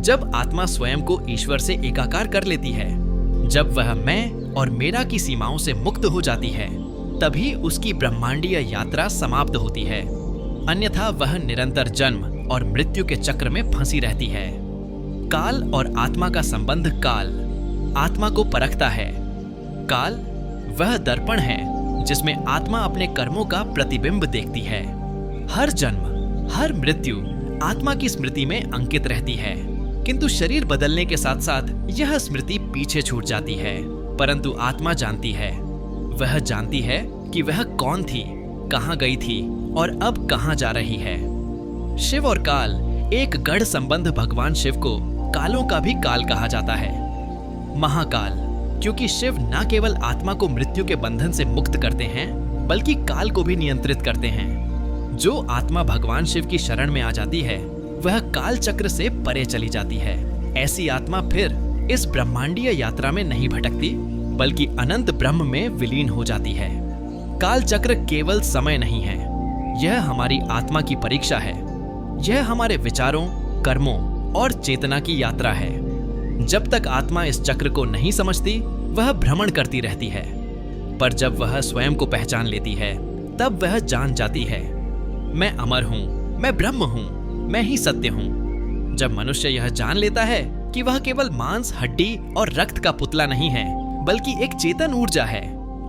जब आत्मा स्वयं को ईश्वर से एकाकार कर लेती है, जब वह मैं और मेरा की सीमाओं से मुक्त हो जाती है, तभी उसकी ब्रह्मांडीय यात्रा समाप्त होती है। अन्यथा वह निरंतर जन्म और मृत्यु के चक्र में फंसी रहती है। काल और आत्मा का संबंध काल आत्मा को परखता है। काल वह दर्पण है जिसमें आत्मा अपने कर्मों का प्रतिबिंब देखती है। हर जन्म, हर मृत्यु आत्मा की स्मृति में अंकित रहती है, किंतु शरीर बदलने के साथ साथ यह स्मृति पीछे छूट जाती है। परंतु आत्मा जानती है, वह जानती है कि वह कौन थी, कहां गई थी और अब कहां जा रही है। शिव और काल एक गढ़ संबंध। भगवान शिव को कालों का भी काल कहा जाता है। महाकाल, क्योंकि शिव न केवल आत्मा को मृत्यु के बंधन से मुक्त करते हैं बल्कि काल को भी नियंत्रित करते हैं। जो आत्मा भगवान शिव की शरण में आ जाती है वह काल चक्र से परे चली जाती है। ऐसी आत्मा फिर इस ब्रह्मांडीय यात्रा में नहीं भटकती बल्कि अनंत ब्रह्म में विलीन हो जाती है। काल चक्र केवल समय नहीं है, यह हमारी आत्मा की परीक्षा है। यह हमारे विचारों, कर्मों और चेतना की यात्रा है। जब तक आत्मा इस चक्र को नहीं समझती वह भ्रमण करती रहती है, पर जब वह स्वयं को पहचान लेती है तब वह जान जाती है, मैं अमर हूं, मैं ब्रह्म हूं, मैं ही सत्य हूं। जब मनुष्य यह जान लेता है कि वह केवल मांस, हड्डी और रक्त का पुतला नहीं है बल्कि एक चेतन ऊर्जा है,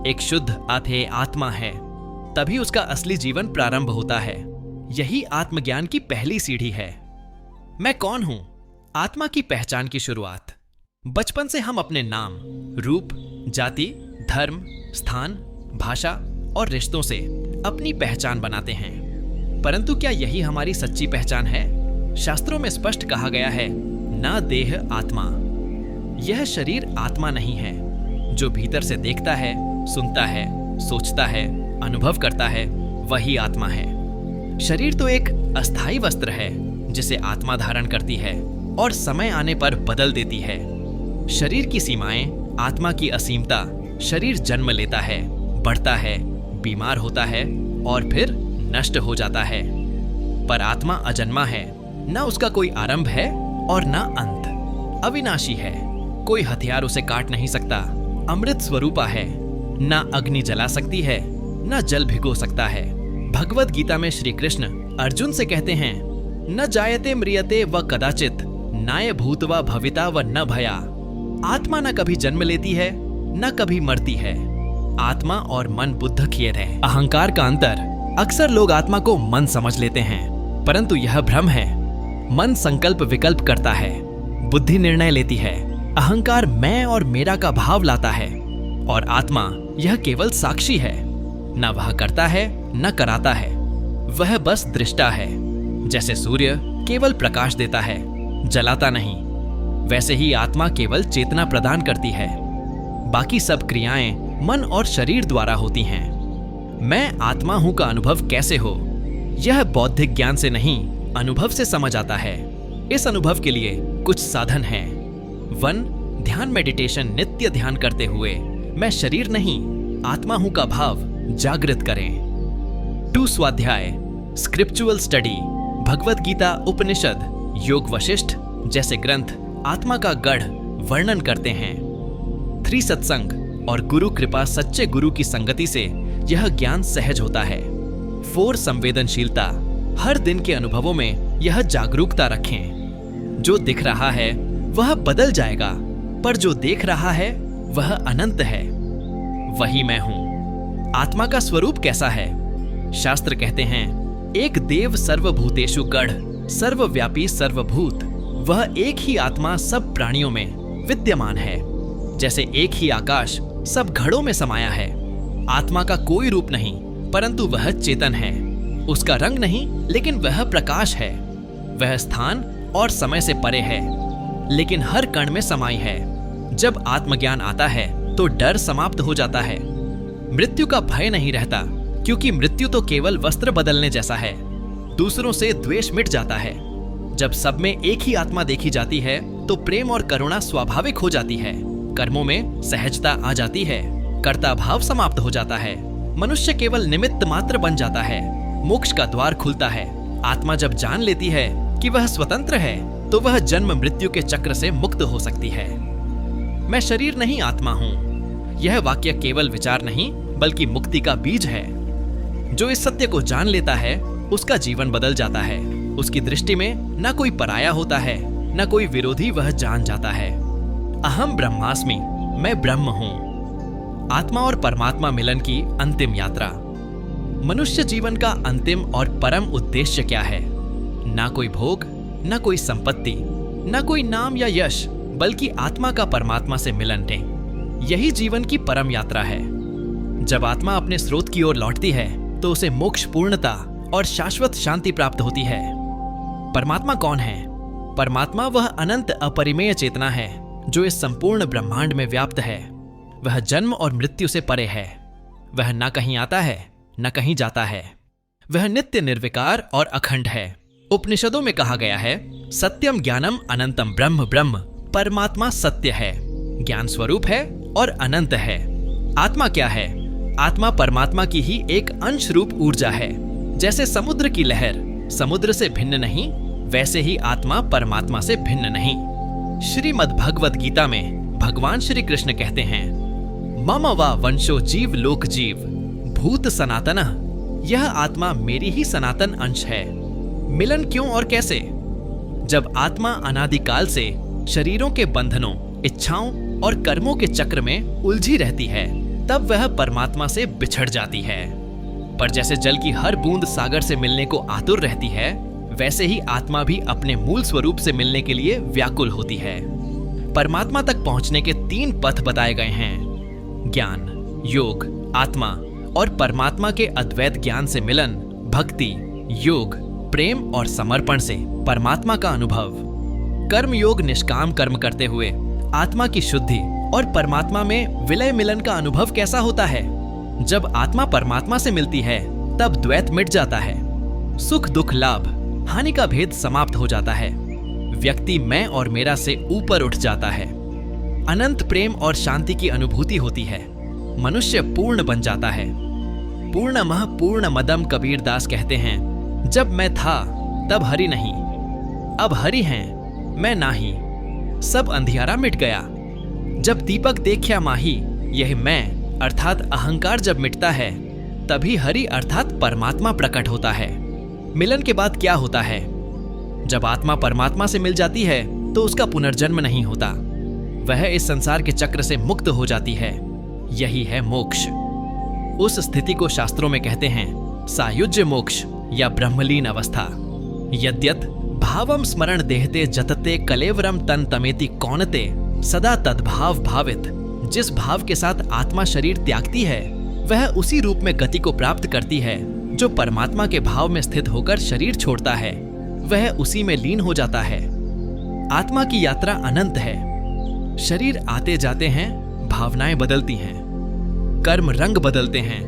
एक शुद्ध अथेय आत्मा है, तभी उसका असली जीवन प्रारंभ होता है। यही आत्मज्ञान की पहली सीढ़ी है। मैं कौन हूं? आत्मा की पहचान की शुरुआत। बचपन से हम अपने नाम, रूप, जाति, धर्म, स्थान, भाषा और रिश्तों से अपनी पहचान बनाते हैं। परंतु क्या यही हमारी सच्ची पहचान है? शास्त्रों में स्पष्ट कहा गया है, न देह आत्मा। यह शरीर आत्मा नहीं है। जो भीतर से देखता है, सुनता है, सोचता है, अनुभव करता है, वही आत्मा है। शरीर तो एक अस्थायी वस्त्र है जिसे आत्मा धारण करती है और समय आने पर बदल देती है। शरीर की सीमाएं, आत्मा की असीमता। शरीर जन्म लेता है, बढ़ता है, बीमार होता है और फिर नष्ट हो जाता है। पर आत्मा अजन्मा है, न उसका कोई आरंभ है और न अंत। अविनाशी है, कोई हथियार उसे काट नहीं सकता। अमृत स्वरूपा है, न अग्नि जला सकती है, न जल भिगो सकता है। भगवद गीता में श्री कृष्ण अर्जुन से कहते हैं, न जायते म्रियते व कदाचित नाय भूतवा भविता व न भया। आत्मा न कभी जन्म लेती है, न कभी मरती है। आत्मा और मन बुद्ध खेद है। अहंकार का अंतर। अक्सर लोग आत्मा को मन समझ लेते हैं, परंतु यह भ्रम है। मन संकल्प विकल्प करता है, बुद्धि निर्णय लेती है। अहंकार मैं और मेरा का भाव लाता है और आत्मा यह केवल साक्षी है। न वह करता है न कराता है, वह बस दृष्टा है। जैसे सूर्य केवल प्रकाश देता है, जलाता नहीं, वैसे ही आत्मा केवल चेतना प्रदान करती है। बाकी सब क्रियाएं मन और शरीर द्वारा होती हैं। मैं आत्मा हूं का अनुभव कैसे हो? यह बौद्धिक ज्ञान से नहीं, अनुभव से समझ आता है। इस अनुभव के लिए कुछ साधन हैं। 1. ध्यान मेडिटेशन। नित्य ध्यान करते हुए मैं शरीर नहीं, आत्मा हूं का भाव जागृत करें। 2. स्वाध्याय। Scriptural study. भगवद गीता, उपनिषद, योग वशिष्ठ जैसे ग्रंथ आत्मा का गढ़ वर्णन करते हैं। 3. सत्संग और गुरु कृपा। सच्चे गुरु की संगति से यह ज्ञान सहज होता है। 4. संवेदनशीलता। हर दिन के अनुभवों में यह जागरूकता रखें। जो दिख रहा है वह बदल जाएगा, पर जो देख रहा है वह अनंत है। वही मैं हूं। आत्मा का स्वरूप कैसा है? शास्त्र कहते हैं, एक देव सर्वभूतेषु गढ़, सर्वव्यापी सर्वभूत। वह एक ही आत्मा सब प्राणियों में विद्यमान है। जैसे एक ही आकाश सब घड़ों में समाया है। आत्मा का कोई रूप नहीं, परंतु वह चेतन है। उसका रंग नहीं, लेकिन वह प्रकाश है। वह स्थान और समय से परे है, लेकिन हर कण में समाई है। जब आत्मज्ञान आता है तो डर समाप्त हो जाता है। मृत्यु का भय नहीं रहता, क्योंकि मृत्यु तो केवल वस्त्र बदलने जैसा है। दूसरों से द्वेष मिट जाता है। जब सब में एक ही आत्मा देखी जाती है तो प्रेम और करुणा स्वाभाविक हो जाती है। कर्मों में सहजता आ जाती है। कर्ता भाव समाप्त हो जाता है। मनुष्य केवल निमित्त मात्र बन जाता है। मोक्ष का द्वार खुलता है। आत्मा जब जान लेती है कि वह स्वतंत्र है, तो वह जन्म मृत्यु के चक्र से मुक्त हो सकती है। मैं शरीर नहीं, आत्मा हूं। यह वाक्य केवल विचार नहीं, बल्कि मुक्ति का बीज है। जो इस सत्य को जान लेता है, उसका जीवन बदल जाता है। उसकी दृष्टि में न कोई पराया होता है, न कोई विरोधी। वह जान जाता है, अहम ब्रह्मास्मि, मैं ब्रह्म हूं। आत्मा और परमात्मा मिलन की अंतिम यात्रा। मनुष्य जीवन का अंतिम और परम उद्देश्य क्या है? ना कोई भोग, न कोई संपत्ति, न कोई नाम या यश, बल्कि आत्मा का परमात्मा से मिलन ने। यही जीवन की परम यात्रा है। जब आत्मा अपने स्रोत की ओर लौटती है तो उसे मोक्ष, पूर्णता और शाश्वत शांति प्राप्त होती है। परमात्मा कौन है? परमात्मा वह अनंत अपरिमेय चेतना है जो इस संपूर्ण ब्रह्मांड में व्याप्त है। वह जन्म और मृत्यु से परे है। वह न कहीं आता है न कहीं जाता है। वह नित्य निर्विकार और अखंड है। उपनिषदों में कहा गया है, सत्यम ज्ञानम अनंतम ब्रह्म। ब्रह्म परमात्मा सत्य है, ज्ञान स्वरूप है और अनंत है। आत्मा क्या है? आत्मा परमात्मा की ही एक अंश रूप ऊर्जा है। जैसे समुद्र की लहर समुद्र से भिन्न नहीं, वैसे ही आत्मा परमात्मा से भिन्न नहीं। श्रीमद् भगवद गीता में भगवान श्री कृष्ण कहते हैं, मम वा वंशो जीव लोक जीव भूत सनातनः। यह आत्मा मेरी ही सनातन अंश है। मिलन क्यों और कैसे? जब आत्मा अनादिकाल से शरीरों के बंधनों, इच्छाओं और कर्मों के चक्र में उलझी रहती है, तब वह परमात्मा से बिछड़ जाती है। पर जैसे जल की हर बूंद सागर से मिलने को आतुर रहती है, वैसे ही आत्मा भी अपने मूल स्वरूप से मिलने के लिए व्याकुल होती है। परमात्मा तक पहुंचने के 3 पथ बताए गए हैं, ज्ञान, योग, आत्मा और परमात्मा के अद्वैत ज्ञान से मिलन, भक्ति, योग, प्रेम और समर्पण से परमात्मा का अनुभव। कर्म योग निष्काम कर्म करते हुए आत्मा की शुद्धि और परमात्मा में विलय मिलन का अनुभव कैसा होता है? जब आत्मा परमात्मा से मिलती है तब द्वैत मिट जाता है, सुख दुख लाभ हानि का भेद समाप्त हो जाता है, व्यक्ति मैं और मेरा से ऊपर उठ जाता है, अनंत प्रेम और शांति की अनुभूति होती है, मनुष्य पूर्ण बन जाता है। पूर्णमः पूर्णमदम कबीरदास कहते हैं, जब मैं था तब हरि नहीं, अब हरि हैं मैं नाही, सब अंधियारा मिट गया। जब दीपक देखा माही, यह मैं अर्थात अहंकार जब मिटता है तभी हरि अर्थात परमात्मा प्रकट होता है। मिलन के बाद क्या होता है? जब आत्मा परमात्मा से मिल जाती है तो उसका पुनर्जन्म नहीं होता, वह इस संसार के चक्र से मुक्त हो जाती है। यही है मोक्ष। उस स्थिति को शास्त्रों में कहते हैं सायुज्य मोक्ष या ब्रह्मलीन अवस्था। यद्यत भावम स्मरण देहते जतते कलेवरम तन तमेति कौनते, सदा तद्भाव भावित। जिस भाव के साथ आत्मा शरीर त्यागती है वह उसी रूप में गति को प्राप्त करती है जो परमात्मा के भाव में स्थित होकर शरीर छोड़ता है, वह उसी में लीन हो जाता है। आत्मा की यात्रा अनंत है। शरीर आते जाते हैं, भावनाएं बदलती हैं, कर्म रंग बदलते हैं,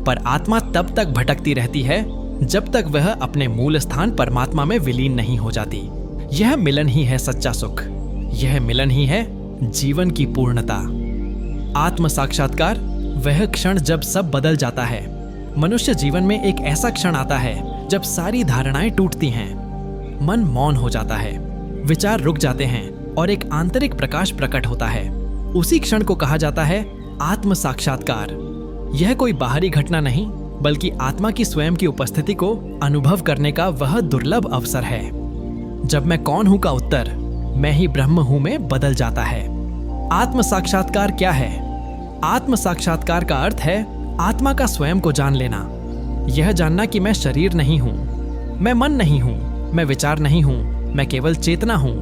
पर आत्मा तब तक भटकती रहती है जब तक वह अपने मूल स्थान परमात्मा में विलीन नहीं हो जाती। यह मिलन ही है सच्चा सुख, यह मिलन ही है जीवन की पूर्णता। आत्म साक्षात्कार वह क्षण जब सब बदल जाता है। मनुष्य जीवन में एक ऐसा क्षण आता है जब सारी धारणाएं टूटती हैं, मन मौन हो जाता है, विचार रुक जाते हैं और एक आंतरिक प्रकाश प्रकट होता है। उसी क्षण को कहा जाता है आत्म साक्षात्कार। यह कोई बाहरी घटना नहीं बल्कि आत्मा की स्वयं की उपस्थिति को अनुभव करने का वह दुर्लभ अवसर है। जब मैं कौन हूं का उत्तर मैं ही ब्रह्म हूं में बदल जाता है। आत्म साक्षात्कार क्या है? आत्म साक्षात्कार का अर्थ है आत्मा का स्वयं को जान लेना। यह जानना कि मैं शरीर नहीं हूं, मैं मन नहीं हूं, मैं विचार नहीं हूं, मैं केवल चेतना हूं।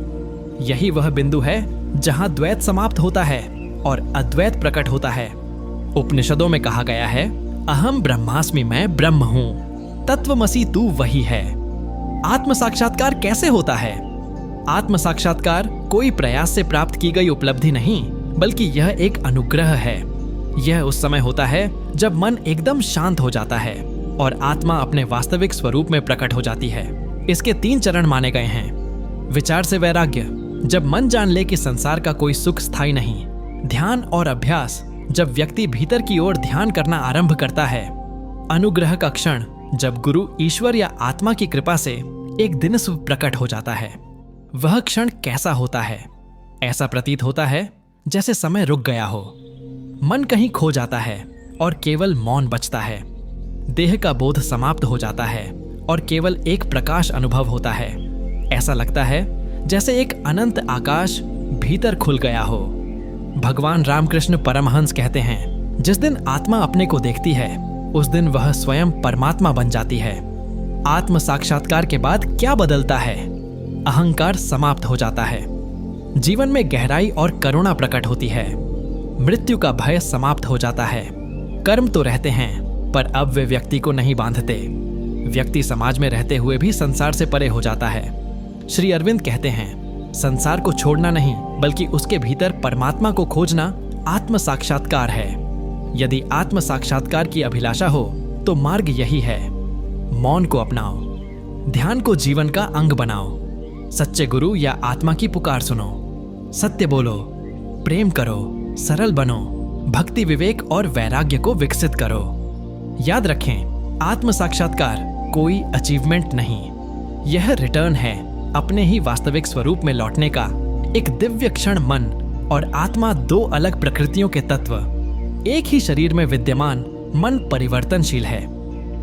यही वह बिंदु है जहां द्वैत समाप्त होता है और अद्वैत प्रकट होता है। उपनिषदों में कहा गया है अहम ब्रह्मास्मि, मैं ब्रह्म हूं, तत्वमसि तू वही है। आत्म साक्षात्कार कैसे होता है? आत्म साक्षात्कार कोई प्रयास से प्राप्त की गई उपलब्धि नहीं बल्कि यह एक अनुग्रह है। यह उस समय होता है जब मन एकदम शांत हो जाता है और आत्मा अपने वास्तविक स्वरूप में प्रकट हो जाती है। इसके 3 चरण माने गए हैं। विचार से वैराग्य, जब मन जान ले कि संसार का कोई सुख स्थायी नहीं। ध्यान और अभ्यास, जब व्यक्ति भीतर की ओर ध्यान करना आरंभ करता है। अनुग्रह का क्षण, जब गुरु ईश्वर या आत्मा की कृपा से एक दिनस्व प्रकट हो जाता है। वह क्षण कैसा होता है? ऐसा प्रतीत होता है जैसे समय रुक गया हो, मन कहीं खो जाता है और केवल मौन बचता है। देह का बोध समाप्त हो जाता है और केवल एक प्रकाश अनुभव होता है। ऐसा लगता है जैसे एक अनंत आकाश भीतर खुल गया हो। भगवान रामकृष्ण परमहंस कहते हैं, जिस दिन आत्मा अपने को देखती है उस दिन वह स्वयं परमात्मा बन जाती है। आत्म साक्षात्कार के बाद क्या बदलता है? अहंकार समाप्त हो जाता है, जीवन में गहराई और करुणा प्रकट होती है, मृत्यु का भय समाप्त हो जाता है। कर्म तो रहते हैं पर अब वे व्यक्ति को नहीं बांधते। व्यक्ति समाज में रहते हुए भी संसार से परे हो जाता है। श्री अरविंद कहते हैं, संसार को छोड़ना नहीं बल्कि उसके भीतर परमात्मा को खोजना आत्म साक्षात्कार है। यदि आत्म साक्षात्कार की अभिलाषा हो तो मार्ग यही है। मौन को अपनाओ, ध्यान को जीवन का अंग बनाओ, सच्चे गुरु या आत्मा की पुकार सुनो, सत्य बोलो, प्रेम करो, सरल बनो, भक्ति विवेक और वैराग्य को विकसित करो। याद रखें, आत्म साक्षात्कार कोई अचीवमेंट नहीं, यह रिटर्न है अपने ही वास्तविक स्वरूप में लौटने का। एक दिव्य क्षण मन और आत्मा 2 अलग प्रकृतियों के तत्व, एक ही शरीर में विद्यमान। मन परिवर्तनशील है,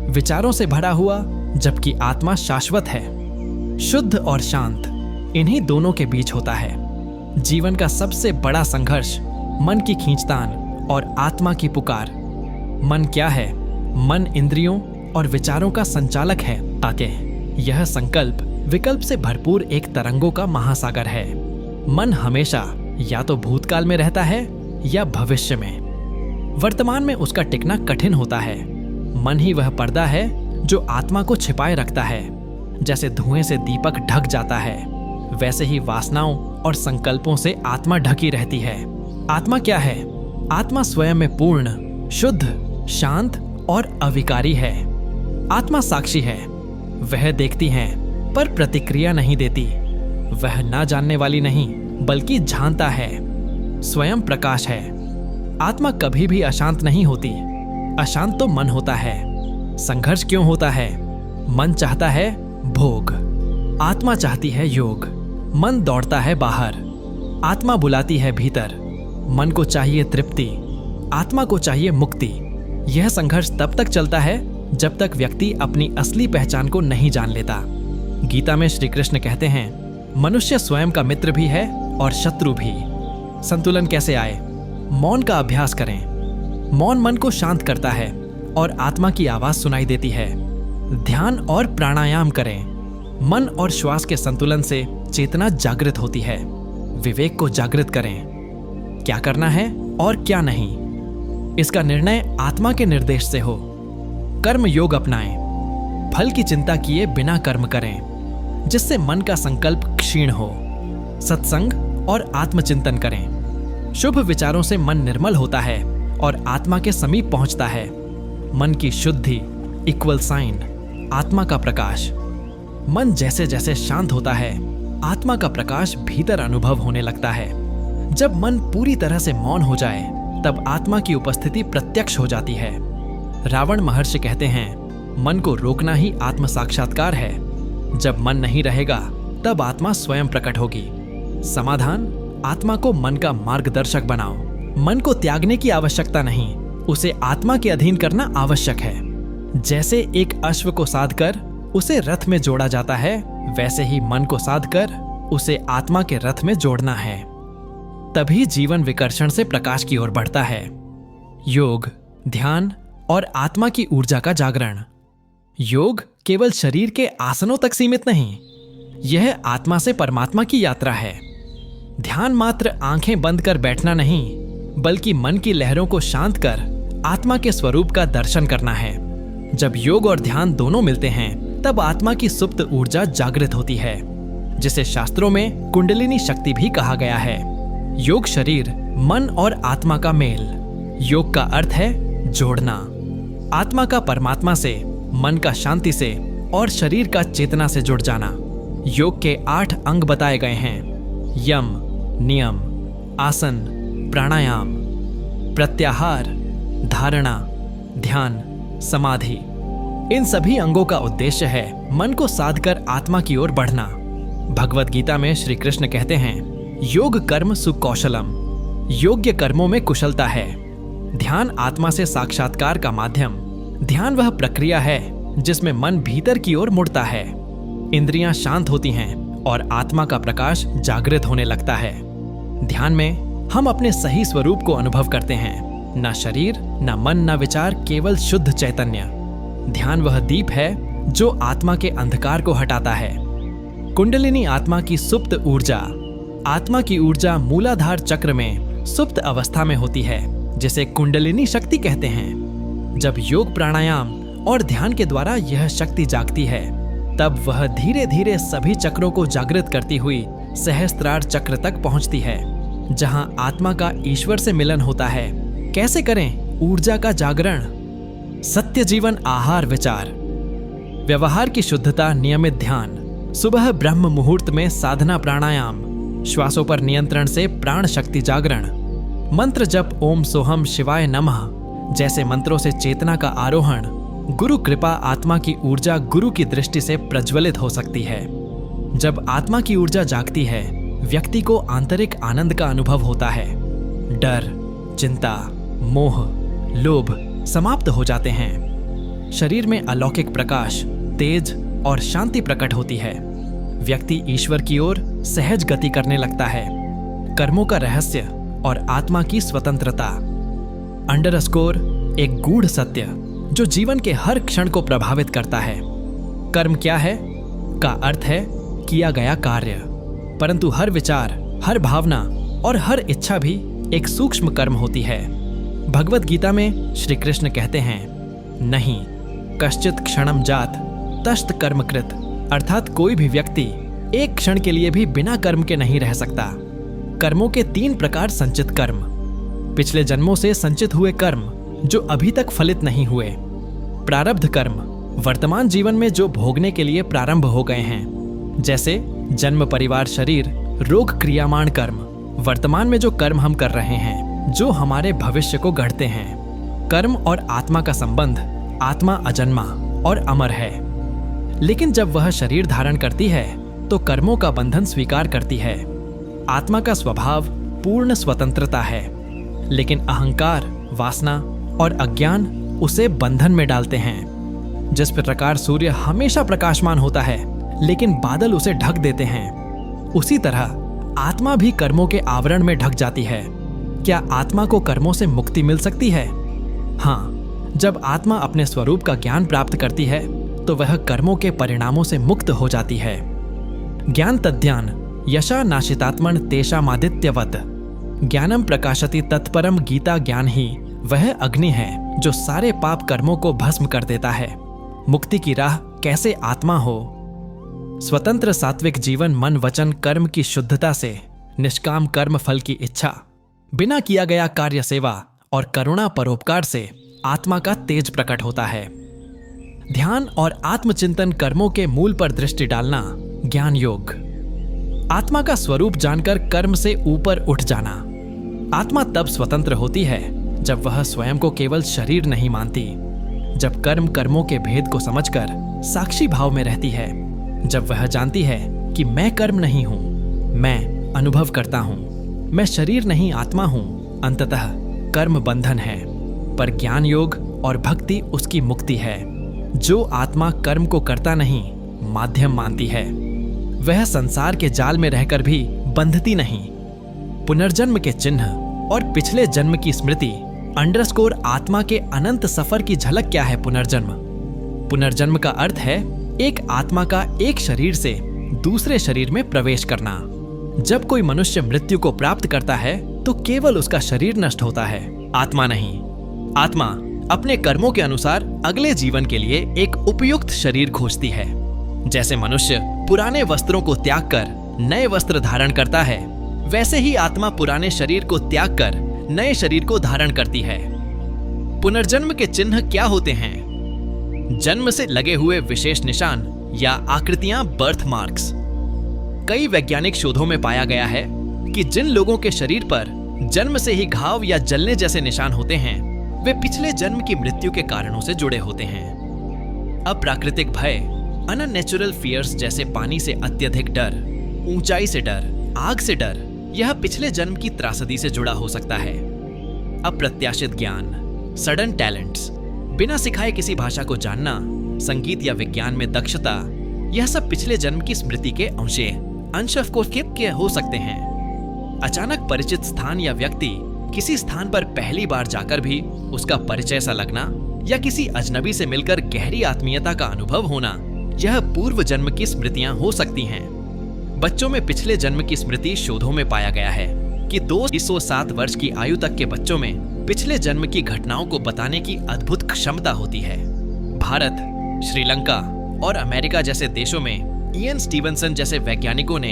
विचारों से भरा हुआ, जबकि आत्मा शाश्वत है, शुद्ध और शांत। इन्हीं दोनों के बीच होता है जीवन का सबसे बड़ा संघर्ष, मन की खींचतान और आत्मा की पुकार। मन क्या है? मन इंद्रियों और विचारों का संचालक है। आगे यह संकल्प विकल्प से भरपूर एक तरंगों का महासागर है। मन हमेशा या तो भूतकाल में रहता है या भविष्य में। वर्तमान में उसका टिकना कठिन होता है। मन ही वह पर्दा है जो आत्मा को छिपाए रखता है। जैसे धुएं से दीपक ढक जाता है, वैसे ही वासनाओं और संकल्पों से आत्मा ढकी रहती है। आत्मा क्या है? आत्मा स्वयं में पूर्ण, शुद्ध, शांत और अविकारी है। आत्मा साक्षी है। वह देखती है पर प्रतिक्रिया नहीं देती। वह ना जानने वाली नहीं बल्कि जानता है। स्वयं प्रकाश है। आत्मा कभी भी अशांत नहीं होती। अशांत तो मन होता है। संघर्ष क्यों होता है? मन चाहता है भोग, आत्मा चाहती है योग। मन दौड़ता है बाहर, आत्मा बुलाती है भीतर। मन को चाहिए तृप्ति, आत्मा को चाहिए मुक्ति। यह संघर्ष तब तक चलता है जब तक व्यक्ति अपनी असली पहचान को नहीं जान लेता। गीता में श्री कृष्ण कहते हैं, मनुष्य स्वयं का मित्र भी है और शत्रु भी। संतुलन कैसे आए? मौन का अभ्यास करें। मौन मन को शांत करता है और आत्मा की आवाज सुनाई देती है। ध्यान और प्राणायाम करें। मन और श्वास के संतुलन से चेतना जागृत होती है। विवेक को जागृत करें। क्या करना है और क्या नहीं, इसका निर्णय आत्मा के निर्देश से हो। कर्म योग अपनाएं। फल की चिंता किए बिना कर्म करें, जिससे मन का संकल्प क्षीण हो। सत्संग और आत्मचिंतन करें। शुभ विचारों से मन निर्मल होता है और आत्मा के समीप पहुंचता है। मन की शुद्धि इक्वल साइन आत्मा का प्रकाश। मन जैसे जैसे शांत होता है, आत्मा का प्रकाश भीतर अनुभव होने लगता है। जब मन पूरी तरह से मौन हो जाए, तब आत्मा की उपस्थिति प्रत्यक्ष हो जाती है। रावण महर्षि कहते हैं, मन को रोकना ही आत्म साक्षात्कार है। जब मन नहीं रहेगा, तब आत्मा स्वयं प्रकट होगी। समाधान, आत्मा को मन का मार्गदर्शक बनाओ। मन को त्यागने की आवश्यकता नहीं, उसे आत्मा के अधीन करना आवश्यक है। जैसे एक अश्व को साधकर उसे रथ में जोड़ा जाता है, वैसे ही मन को साधकर उसे आत्मा के रथ में जोड़ना है। तभी जीवन विकर्षण से प्रकाश की ओर बढ़ता है। योग, ध्यान और आत्मा की ऊर्जा का जागरण। योग केवल शरीर के आसनों तक सीमित नहीं, यह आत्मा से परमात्मा की यात्रा है। ध्यान मात्र आंखें बंद कर बैठना नहीं, बल्कि मन की लहरों को शांत कर आत्मा के स्वरूप का दर्शन करना है। जब योग और ध्यान दोनों मिलते हैं, तब आत्मा की सुप्त ऊर्जा जागृत होती है, जिसे शास्त्रों में कुंडलिनी शक्ति भी कहा गया है। योग शरीर, मन और आत्मा का मेल। योग का अर्थ है जोड़ना। आत्मा का परमात्मा से, मन का शांति से और शरीर का चेतना से जुड़ जाना। योग के 8 अंग बताए गए हैं: यम, नियम, आसन, प्राणायाम, प्रत्याहार, धारणा, ध्यान, समाधि। इन सभी अंगों का उद्देश्य है मन को साधकर आत्मा की ओर बढ़ना। भगवत गीता में श्री कृष्ण कहते हैं, योग कर्म सुकौशलम। योग्य कर्मों में कुशलता है। ध्यान आत्मा से साक्षात्कार का माध्यम। ध्यान वह प्रक्रिया है जिसमें मन भीतर की ओर मुड़ता है, इंद्रियां शांत होती हैं और आत्मा का प्रकाश जागृत होने लगता है। ध्यान में हम अपने सही स्वरूप को अनुभव करते हैं। न शरीर, न मन, न विचार, केवल शुद्ध चैतन्य। ध्यान वह दीप है जो आत्मा के अंधकार को हटाता है। कुंडलिनी आत्मा की सुप्त ऊर्जा। आत्मा की ऊर्जा मूलाधार चक्र में सुप्त अवस्था में होती है, जिसे कुंडलिनी शक्ति कहते हैं। जब योग, प्राणायाम और ध्यान के द्वारा यह शक्ति जागती है, तब वह धीरे धीरे सभी चक्रों को जागृत करती हुई सहस्त्रार चक्र तक पहुंचती है, जहां आत्मा का ईश्वर से मिलन होता है। कैसे करें ऊर्जा का जागरण? सत्य जीवन आहार विचार, व्यवहार की शुद्धता, नियमित ध्यान, सुबह ब्रह्म मुहूर्त में साधना, प्राणायाम, श्वासों पर नियंत्रण से प्राण शक्ति जागरण, मंत्र जप, ओम सोहम शिवाय नमः जैसे मंत्रों से चेतना का आरोहण। गुरु कृपा आत्मा की ऊर्जा गुरु की दृष्टि से प्रज्वलित हो सकती है। जब आत्मा की ऊर्जा जागती है, व्यक्ति को आंतरिक आनंद का अनुभव होता है। डर, चिंता, मोह, लोभ समाप्त हो जाते हैं। शरीर में अलौकिक प्रकाश, तेज और शांति प्रकट होती है। व्यक्ति ईश्वर की ओर सहज गति करने लगता है। कर्मों का रहस्य और आत्मा की स्वतंत्रता। _ एक गूढ़ सत्य जो जीवन के हर क्षण को प्रभावित करता है। कर्म क्या है? का अर्थ है किया गया कार्य, परंतु हर विचार, हर भावना और हर इच्छा भी एक सूक्ष्म कर्म होती है। भगवत गीता में श्री कृष्ण कहते हैं, नहीं कश्चित क्षणम जात तस्त कर्मकृत, अर्थात कोई भी व्यक्ति एक क्षण के लिए भी बिना कर्म के नहीं रह सकता। कर्मों के 3 प्रकार संचित कर्म, पिछले जन्मों से संचित हुए कर्म जो अभी तक फलित नहीं हुए, प्रारब्ध कर्म वर्तमान जीवन में जो भोगने के लिए प्रारंभ हो गए हैं, जैसे जन्म परिवार शरीर रोग क्रियामाण कर्म, वर्तमान में जो कर्म हम कर रहे हैं जो हमारे भविष्य को गढ़ते हैं। कर्म और आत्मा का संबंध, आत्मा अजन्मा और अमर है, लेकिन जब वह शरीर धारण करती है तो कर्मों का बंधन स्वीकार करती है। आत्मा का स्वभाव पूर्ण स्वतंत्रता है, लेकिन अहंकार, वासना और अज्ञान उसे बंधन में डालते हैं। जिस प्रकार सूर्य हमेशा प्रकाशमान होता है लेकिन बादल उसे ढक देते हैं, उसी तरह आत्मा भी कर्मों के आवरण में ढक जाती है। क्या आत्मा को कर्मों से मुक्ति मिल सकती है? हाँ, जब आत्मा अपने स्वरूप का ज्ञान प्राप्त करती है तो वह कर्मों के परिणामों से मुक्त हो जाती है। ज्ञान तद्ज्ञान यशा नाशितात्मन तेषामादित्यवत्, ज्ञानम प्रकाशति तत्परम गीता ज्ञान ही वह अग्नि है जो सारे पाप कर्मों को भस्म कर देता है। मुक्ति की राह कैसे आत्मा हो? स्वतंत्र सात्विक जीवन मन वचन कर्म की शुद्धता से, निष्काम कर्म फल की इच्छा, बिना किया गया कार्य सेवा और करुणा परोपकार से आत्मा का तेज प्रकट होता है। ध्यान और आत्मचिंतन कर्मों के मूल पर दृष्टि डालना ज्ञान योग। आत्मा का स्वरूप जानकर कर्म से ऊपर उठ जाना। आत्मा तब स्वतंत्र होती है जब वह स्वयं को केवल शरीर नहीं मानती, जब कर्म कर्मों के भेद को समझकर साक्षी भाव में रहती है, जब वह जानती है कि मैं कर्म नहीं हूं, मैं अनुभव करता हूं, मैं शरीर नहीं आत्मा हूं, अंततः कर्म बंधन है, पर ज्ञान योग और भक्ति उसकी मुक्ति है। जो आत्मा कर्म को करता नहीं, माध्यम मानती है, वह संसार के जाल में रहकर भी बंधती नहीं। पुनर्जन्म के चिन्ह और पिछले जन्म की स्मृति _ आत्मा के अनंत सफर की झलक क्या है? पुनर्जन्म का अर्थ है एक आत्मा का एक शरीर से दूसरे शरीर में प्रवेश करना। जब कोई मनुष्य मृत्यु को प्राप्त करता है तो केवल उसका शरीर नष्ट होता है, आत्मा नहीं। आत्मा अपने कर्मों के अनुसार अगले जीवन के लिए एक उपयुक्त शरीर खोजती है। जैसे मनुष्य पुराने वस्त्रों को त्याग कर नए वस्त्र धारण करता है, वैसे ही आत्मा पुराने शरीर को त्याग कर नए शरीर को धारण करती है। पुनर्जन्म के चिन्ह क्या होते हैं? जन्म से लगे हुए विशेष निशान या आकृतियां, बर्थ मार्क्स। कई वैज्ञानिक शोधों में पाया गया है कि जिन लोगों के शरीर पर जन्म से ही घाव या जलने जैसे निशान होते हैं, वे पिछले जन्म की मृत्यु के कारणों से जुड़े होते हैं। अप्राकृतिक भय, अननेचुरल फियर्स जैसे पानी से अत्यधिक डर, ऊंचाई से डर, आग से डर, यह पिछले जन्म की त्रासदी से जुड़ा हो सकता है। अप्रत्याशित ज्ञान, सडन टैलेंट्स, बिना सिखाए किसी भाषा को जानना, संगीत या विज्ञान में दक्षता, यह सब पिछले जन्म की स्मृति के अंश के हो सकते हैं। अचानक परिचित स्थान या व्यक्ति, किसी स्थान पर पहली बार जाकर भी उसका परिचय सा लगना या किसी अजनबी से मिलकर गहरी आत्मीयता का अनुभव होना, यह पूर्व जन्म की स्मृतियां हो सकती हैं। बच्चों में पिछले जन्म की स्मृति शोधों में पाया गया है कि 207 वर्ष की आयु तक के बच्चों में पिछले जन्म की घटनाओं को बताने की अद्भुत क्षमता होती है। भारत, श्रीलंका और अमेरिका जैसे देशों में इयन स्टीवनसन जैसे वैज्ञानिकों ने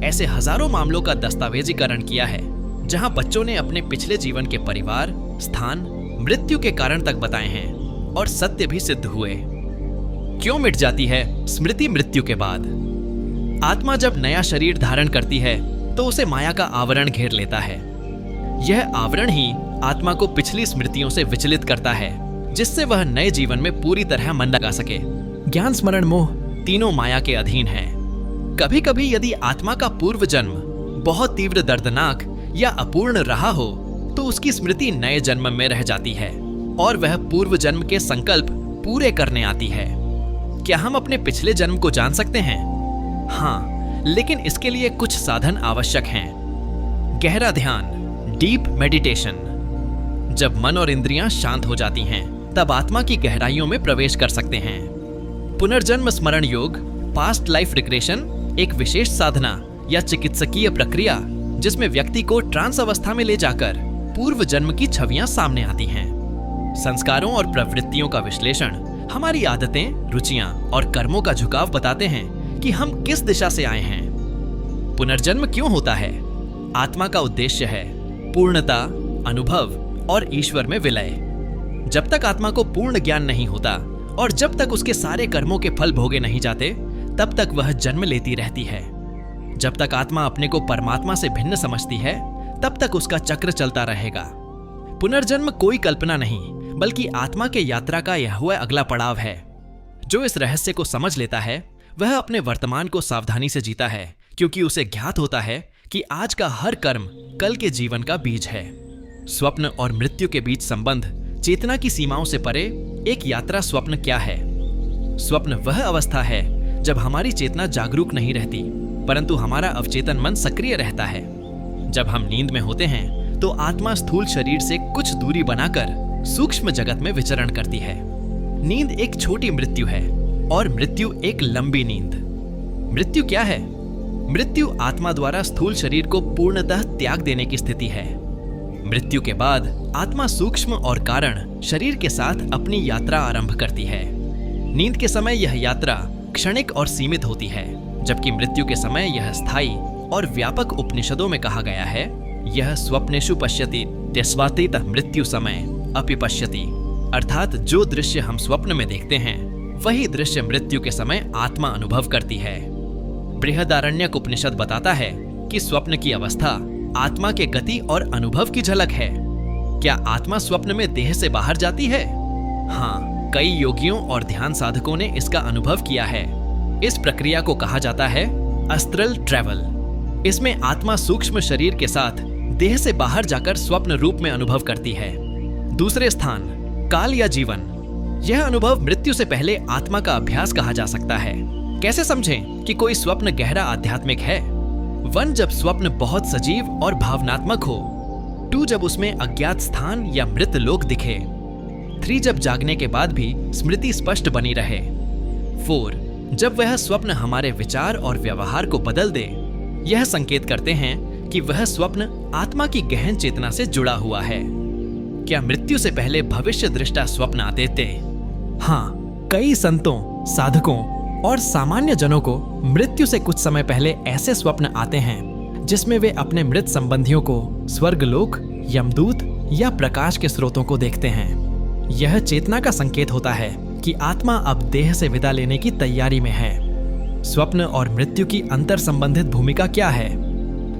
ऐसे हजारों मामलों का दस्तावेजीकरण किया है जहां बच्चों ने अपने पिछले जीवन के परिवार, स्थान, मृत्यु के कारण तक बताए हैं और सत्य भी सिद्ध हुए। क्यों मिट जाती है स्मृति मृत्यु के बाद? आत्मा जब नया शरीर धारण करती है तो उसे माया का आवरण घेर लेता है। यह आवरण ही आत्मा को पिछली स्मृतियों से विचलित करता है, जिससे वह नए जीवन में पूरी तरह मन लगा सके। ज्ञान, स्मरण, मोह तीनों माया के अधीन हैं। कभी कभी यदि आत्मा का पूर्व जन्म बहुत तीव्र, दर्दनाक या अपूर्ण रहा हो तो उसकी स्मृति नए जन्म में रह जाती है और वह पूर्व जन्म के संकल्प पूरे करने आती है। क्या हम अपने पिछले जन्म को जान सकते हैं? हाँ, लेकिन इसके लिए कुछ साधन आवश्यक हैं। गहरा ध्यान, डीप मेडिटेशन। जब मन और इंद्रियां शांत हो जाती हैं, तब आत्मा की गहराइयों में प्रवेश कर सकते हैं। पुनर्जन्म स्मरण योग, पास्ट लाइफ रिग्रेशन, एक विशेष साधना या चिकित्सकीय प्रक्रिया जिसमें व्यक्ति को ट्रांस अवस्था में ले जाकर पूर्व जन्म की छवियां सामने आती हैं। संस्कारों और प्रवृत्तियों का विश्लेषण हमारी आदतें, रुचियां और कर्मों का झुकाव बताते हैं कि हम किस दिशा से आए हैं। पुनर्जन्म क्यों होता है? आत्मा का उद्देश्य है पूर्णता, अनुभव और ईश्वर में विलय। जब तक आत्मा को पूर्ण ज्ञान नहीं होता और जब तक उसके सारे कर्मों के फल भोगे नहीं जाते, तब तक वह जन्म लेती रहती है। जब तक आत्मा अपने को परमात्मा से भिन्न समझती है, तब तक उसका चक्र चलता रहेगा। पुनर्जन्म कोई कल्पना नहीं, बल्कि आत्मा के यात्रा का यह हुआ अगला पड़ाव है। जो इस रहस्य को समझ लेता है, वह अपने वर्तमान को सावधानी से जीता है, क्योंकि उसे ज्ञात होता है कि आज का हर कर्म कल के जीवन का बीज है। स्वप्न और मृत्यु के बीच संबंध, चेतना की सीमाओं से परे एक यात्रा। स्वप्न क्या है? स्वप्न वह अवस्था है जब हमारी चेतना जागरूक नहीं रहती, परंतु हमारा अवचेतन मन सक्रिय रहता है। जब हम नींद में होते हैं तो आत्मा स्थूल शरीर से कुछ दूरी बनाकर सूक्ष्म जगत में विचरण करती है। नींद एक छोटी मृत्यु है और मृत्यु एक लंबी नींद। मृत्यु क्या है? मृत्यु आत्मा द्वारा स्थूल शरीर को पूर्णतः त्याग देने की स्थिति है। मृत्यु के बाद आत्मा सूक्ष्म और कारण शरीर के साथ अपनी यात्रा आरंभ करती है। नींद के समय यह यात्रा क्षणिक और सीमित होती है, जबकि मृत्यु के समय यह स्थायी और व्यापक। उपनिषदों में कहा गया है, यह स्वप्नेषु पश्यति त्यस्वातीत मृत्यु समय अपि पश्यति, अर्थात जो दृश्य हम स्वप्न में देखते हैं वही दृश्य मृत्यु के समय आत्मा अनुभव करती है। बृहदारण्यक उपनिषद बताता है कि स्वप्न की अवस्था आत्मा के गति और अनुभव की झलक है। क्या आत्मा स्वप्न में देह से बाहर जाती है? हाँ, कई योगियों और ध्यान साधकों ने इसका अनुभव किया है। इस प्रक्रिया को कहा जाता है अस्त्रल ट्रैवल। इसमें आत्मा सूक्ष्म शरीर के साथ देह से बाहर जाकर स्वप्न रूप में अनुभव करती है। दूसरे स्थान, काल या जीवन। यह अनुभव मृत्यु से पहले आत्मा का अभ्यास कहा जा सकता है। कैसे समझें कि कोई स्वप्न गहरा आध्यात्मिक है? 1 जब स्वप्न बहुत सजीव और भावनात्मक हो। 2 जब उसमें अज्ञात स्थान या मृत लोक दिखे। 3 जब जागने के बाद भी स्मृति स्पष्ट बनी रहे। 4 जब वह स्वप्न हमारे विचार और व्यवहार को बदल दे। यह संकेत करते हैं कि वह स्वप्न आत्मा की गहन चेतना से जुड़ा हुआ है। क्या मृत्यु से पहले भविष्य दृष्टा स्वप्न आते थे? हाँ, कई संतों, साधकों और सामान्य जनों को मृत्यु से कुछ समय पहले ऐसे स्वप्न आते हैं जिसमें वे अपने मृत संबंधियों को स्वर्गलोक, यमदूत या प्रकाश के स्रोतों को देखते हैं। यह चेतना का संकेत होता है कि आत्मा अब देह से विदा लेने की तैयारी में है। स्वप्न और मृत्यु की अंतर संबंधित भूमिका क्या है?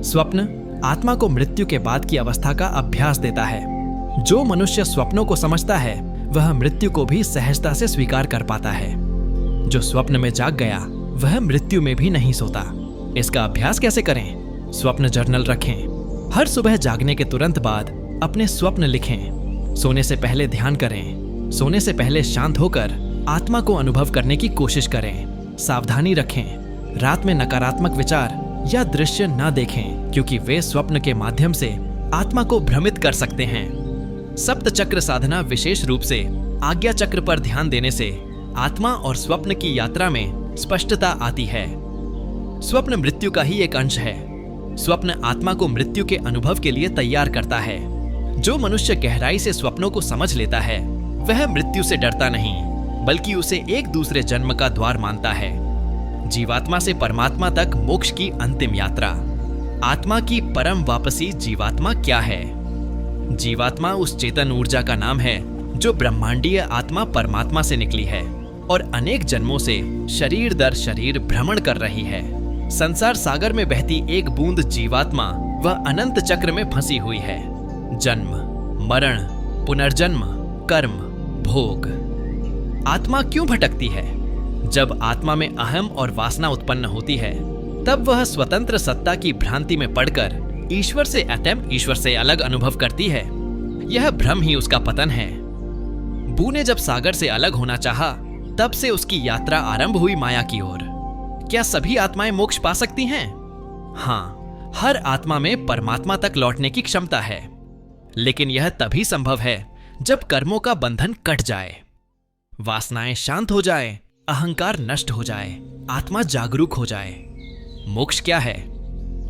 स्वप्न आत्मा को मृत्यु के बाद की अवस्था का अभ्यास देता है। जो मनुष्य स्वप्नों को समझता है वह मृत्यु को भी सहजता से स्वीकार कर पाता है। जो स्वप्न में जाग गया वह मृत्यु में भी नहीं सोता। इसका अभ्यास कैसे करें? स्वप्न जर्नल रखें। हर सुबह जागने के तुरंत बाद अपने स्वप्न लिखें। सोने से पहले ध्यान करें। सोने से पहले शांत होकर आत्मा को अनुभव करने की कोशिश करें। सावधानी रखें, रात में नकारात्मक विचार या दृश्य न देखें, क्योंकि वे स्वप्न के माध्यम से आत्मा को भ्रमित कर सकते हैं। सप्त चक्र साधना विशेष रूप से आज्ञा चक्र पर ध्यान देने से आत्मा और स्वप्न की यात्रा में स्पष्टता आती है। स्वप्न मृत्यु का ही एक अंश है। स्वप्न आत्मा को मृत्यु के अनुभव के लिए तैयार करता है। जो मनुष्य गहराई से स्वप्नों को समझ लेता है वह मृत्यु से डरता नहीं, बल्कि उसे एक दूसरे जन्म का द्वार मानता है। जीवात्मा से परमात्मा तक मोक्ष की अंतिम यात्रा। आत्मा की परम वापसी जीवात्मा क्या है? जीवात्मा उस चेतन ऊर्जा का नाम है जो ब्रह्मांडीय आत्मा परमात्मा से निकली है और अनेक जन्मों से शरीर दर शरीर भ्रमण कर रही है। संसार सागर में बहती एक बूंद जीवात्मा वह अनंत चक्र में फंसी हुई है। जन्म, मरण, पुनर्जन्म, कर्म, भोग। आत्मा क्यों भटकती है? जब आत्मा में अहम और वासना उत्पन्न होती है तब वह स्वतंत्र सत्ता की भ्रांति में पड़कर ईश्वर से अतम, ईश्वर से अलग अनुभव करती है। यह भ्रम ही उसका पतन है। बू ने जब सागर से अलग होना चाहा, तब से उसकी यात्रा आरंभ हुई माया की ओर। क्या सभी आत्माएं मोक्ष पा सकती हैं? हाँ, हर आत्मा में परमात्मा तक लौटने की क्षमता है, लेकिन यह तभी संभव है जब कर्मों का बंधन कट जाए, वासनाएं शांत हो जाए, अहंकार नष्ट हो जाए, आत्मा जागरूक हो जाए। मोक्ष क्या है?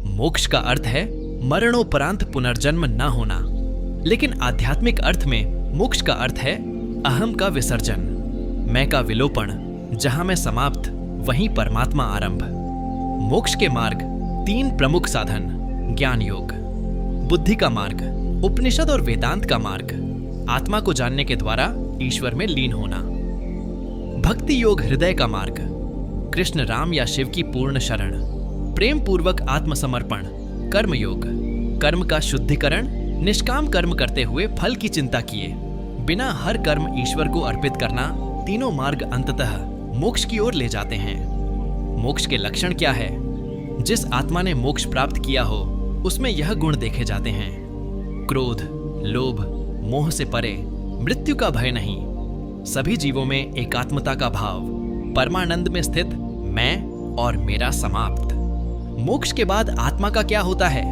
मोक्ष का अर्थ है मरणोपरांत पुनर्जन्म न होना। लेकिन आध्यात्मिक अर्थ में मोक्ष का अर्थ है अहम का विसर्जन, मैं का विलोपन। जहां मैं समाप्त वहीं परमात्मा आरंभ। मोक्ष के मार्ग 3 प्रमुख साधन: ज्ञान योग, बुद्धि का मार्ग, उपनिषद और वेदांत का मार्ग, आत्मा को जानने के द्वारा ईश्वर में लीन होना। भक्ति योग हृदय का मार्ग, कृष्ण राम या शिव की पूर्ण शरण, प्रेम पूर्वक आत्मसमर्पण। कर्म योग, कर्म का शुद्धिकरण, निष्काम कर्म करते हुए फल की चिंता किए बिना हर कर्म ईश्वर को अर्पित करना। तीनों मार्ग अंततः मोक्ष की ओर ले जाते हैं। मोक्ष के लक्षण क्या है? जिस आत्मा ने मोक्ष प्राप्त किया हो उसमें यह गुण देखे जाते हैं: क्रोध, लोभ, मोह से परे, मृत्यु का भय नहीं, सभी जीवों में एकात्मता का भाव, परमानंद में स्थित मैं और मेरा समाप्त। मोक्ष के बाद आत्मा का क्या होता है?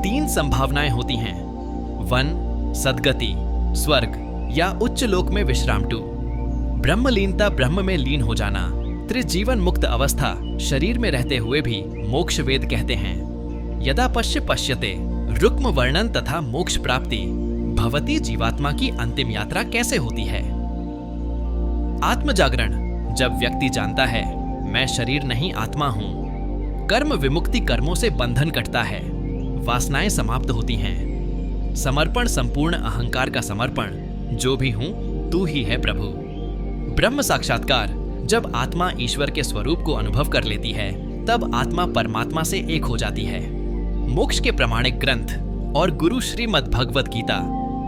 3 संभावनाएं होती हैं: वन, सद्गति, स्वर्ग या उच्च लोक में विश्रामटू। ब्रह्मलीनता, ब्रह्म में लीन हो जाना, त्रिजीवन मुक्त अवस्था, शरीर में रहते हुए भी मोक्ष वेद कहते हैं। यदा पश्यते, रुक्म वर्णन तथा मोक्ष प्राप्ति भवती। जीवात्मा की अंतिम यात्रा कैसे होती है? आत्म जागरण, जब व्यक्ति जानता है मैं शरीर नहीं आत्मा हूं। कर्म विमुक्ति, कर्मों से बंधन कटता है, वासनाएं समाप्त होती हैं। समर्पण, संपूर्ण अहंकार का समर्पण, जो भी हूं तू ही है प्रभु। ब्रह्म साक्षात्कार, जब आत्मा ईश्वर के स्वरूप को अनुभव कर लेती है तब आत्मा परमात्मा से एक हो जाती है। मोक्ष के प्रमाणिक ग्रंथ और गुरु श्रीमद् भगवद गीता,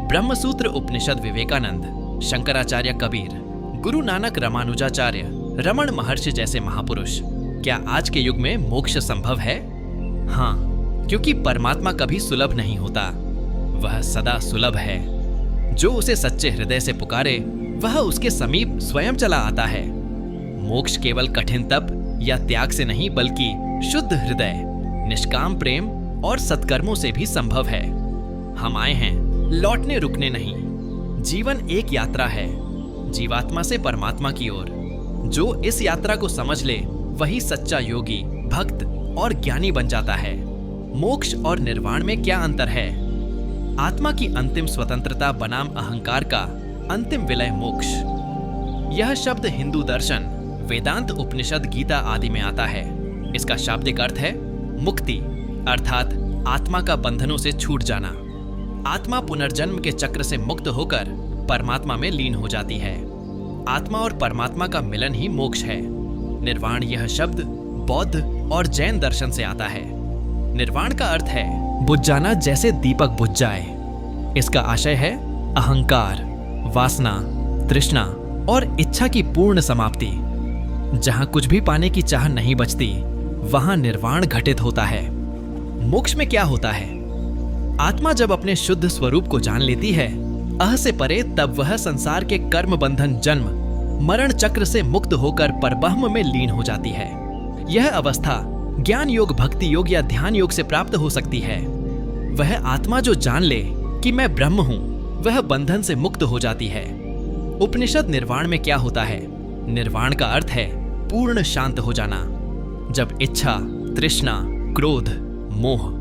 ब्रह्मसूत्र उपनिषद विवेकानंद, शंकराचार्य कबीर, गुरु नानक, रामानुजाचार्य, रमण महर्षि जैसे महापुरुष। क्या आज के युग में मोक्ष संभव है? हाँ, क्योंकि परमात्मा कभी सुलभ नहीं होता, वह सदा सुलभ है। जो उसे सच्चे हृदय से पुकारे वह उसके समीप स्वयं चला आता है। मोक्ष केवल कठिन तप या त्याग से नहीं बल्कि शुद्ध हृदय, निष्काम प्रेम और सत्कर्मों से भी संभव है। हम आए हैं लौटने रुकने नहीं। जीवन एक यात्रा है, जीवात्मा से परमात्मा की ओर। जो इस यात्रा को समझ ले वही सच्चा योगी, भक्त और ज्ञानी बन जाता है। मोक्ष और निर्वाण में क्या अंतर है? आत्मा की अंतिम स्वतंत्रता बनाम अहंकार का अंतिम विलय मोक्ष। यह शब्द हिंदू दर्शन, वेदांत, उपनिषद, गीता आदि में आता है। इसका शाब्दिक अर्थ है मुक्ति, अर्थात आत्मा का बंधनों से छूट जाना। आत्मा पुनर्जन्म के चक्र से मुक्त होकर परमात्मा में लीन हो जाती है। आत्मा और परमात्मा का मिलन ही मोक्ष है। निर्वाण, यह शब्द बौद्ध और जैन दर्शन से आता है। निर्वाण का अर्थ है बुझ जाना, जैसे दीपक बुझ जाए। इसका आशय है अहंकार, वासना, तृष्णा और इच्छा की पूर्ण समाप्ति। जहां कुछ भी पाने की चाह नहीं बचती वहां निर्वाण घटित होता है। मोक्ष में क्या होता है? आत्मा जब अपने शुद्ध स्वरूप को जान लेती है, अह से परे, तब वह संसार के कर्म बंधन, जन्म मरण चक्र से मुक्त होकर परब्रह्म में लीन हो जाती है। यह अवस्था ज्ञान योग, भक्ति योग या ध्यान योग से प्राप्त हो सकती है। वह आत्मा जो जान ले कि मैं ब्रह्म हूं, वह बंधन से मुक्त हो जाती है। उपनिषद निर्वाण में क्या होता है? निर्वाण का अर्थ है पूर्ण शांत हो जाना। जब इच्छा, तृष्णा, क्रोध, मोह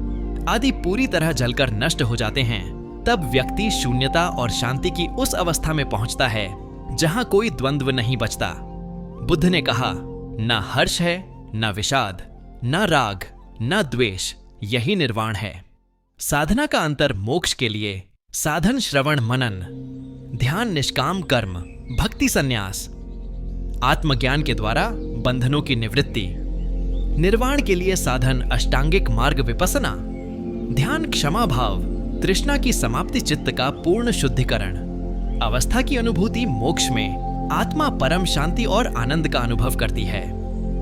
आदि पूरी तरह जलकर नष्ट हो जाते हैं, तब व्यक्ति शून्यता और शांति की उस अवस्था में पहुंचता है जहां कोई द्वंद्व नहीं बचता। बुद्ध ने कहा, न हर्ष है, न विषाद, न राग, न द्वेष, यही निर्वाण है। साधना का अंतर मोक्ष के लिए साधन, श्रवण, मनन, ध्यान, निष्काम कर्म, भक्ति, संन्यास, आत्मज्ञान के द्वारा बंधनों की निवृत्ति। निर्वाण के लिए साधन अष्टांगिक मार्ग, विपसना, ध्यान, क्षमा भाव, तृष्णा की समाप्ति, चित्त का पूर्ण शुद्धिकरण। अवस्था की अनुभूति मोक्ष में आत्मा परम शांति और आनंद का अनुभव करती है।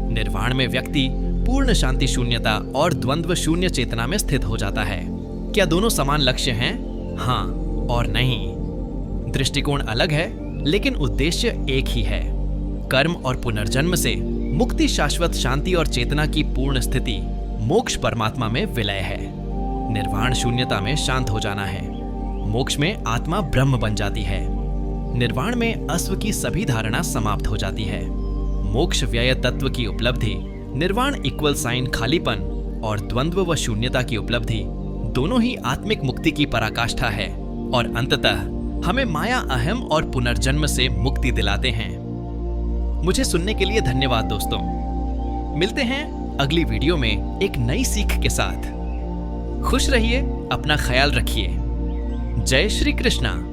निर्वाण में व्यक्ति पूर्ण शांति, शून्यता और द्वंद्व शून्य चेतना में स्थित हो जाता है। क्या दोनों समान लक्ष्य हैं? हाँ और नहीं। दृष्टिकोण अलग है लेकिन उद्देश्य एक ही है। कर्म और पुनर्जन्म से मुक्ति, शाश्वत शांति और चेतना की पूर्ण स्थिति। मोक्ष परमात्मा में विलय है। निर्वाण शून्यता में शांत हो जाना है। मोक्ष में आत्मा ब्रह्म बन जाती है। निर्वाण में अस्व की सभी धारणा समाप्त हो जाती है। मोक्ष व्यय तत्व की उपलब्धि, निर्वाण इक्वल साइन खालीपन और द्वंद्व व शून्यता की उपलब्धि दोनों ही आत्मिक मुक्ति की पराकाष्ठा है। और अंततः हमें माया अहम और पुनर्जन्म से मुक्ति दिलाते हैं। मुझे सुनने के लिए धन्यवाद दोस्तों। मिलते हैं अगली वीडियो में एक नई सीख के साथ। खुश रहिए, अपना ख्याल रखिए। जय श्री कृष्णा।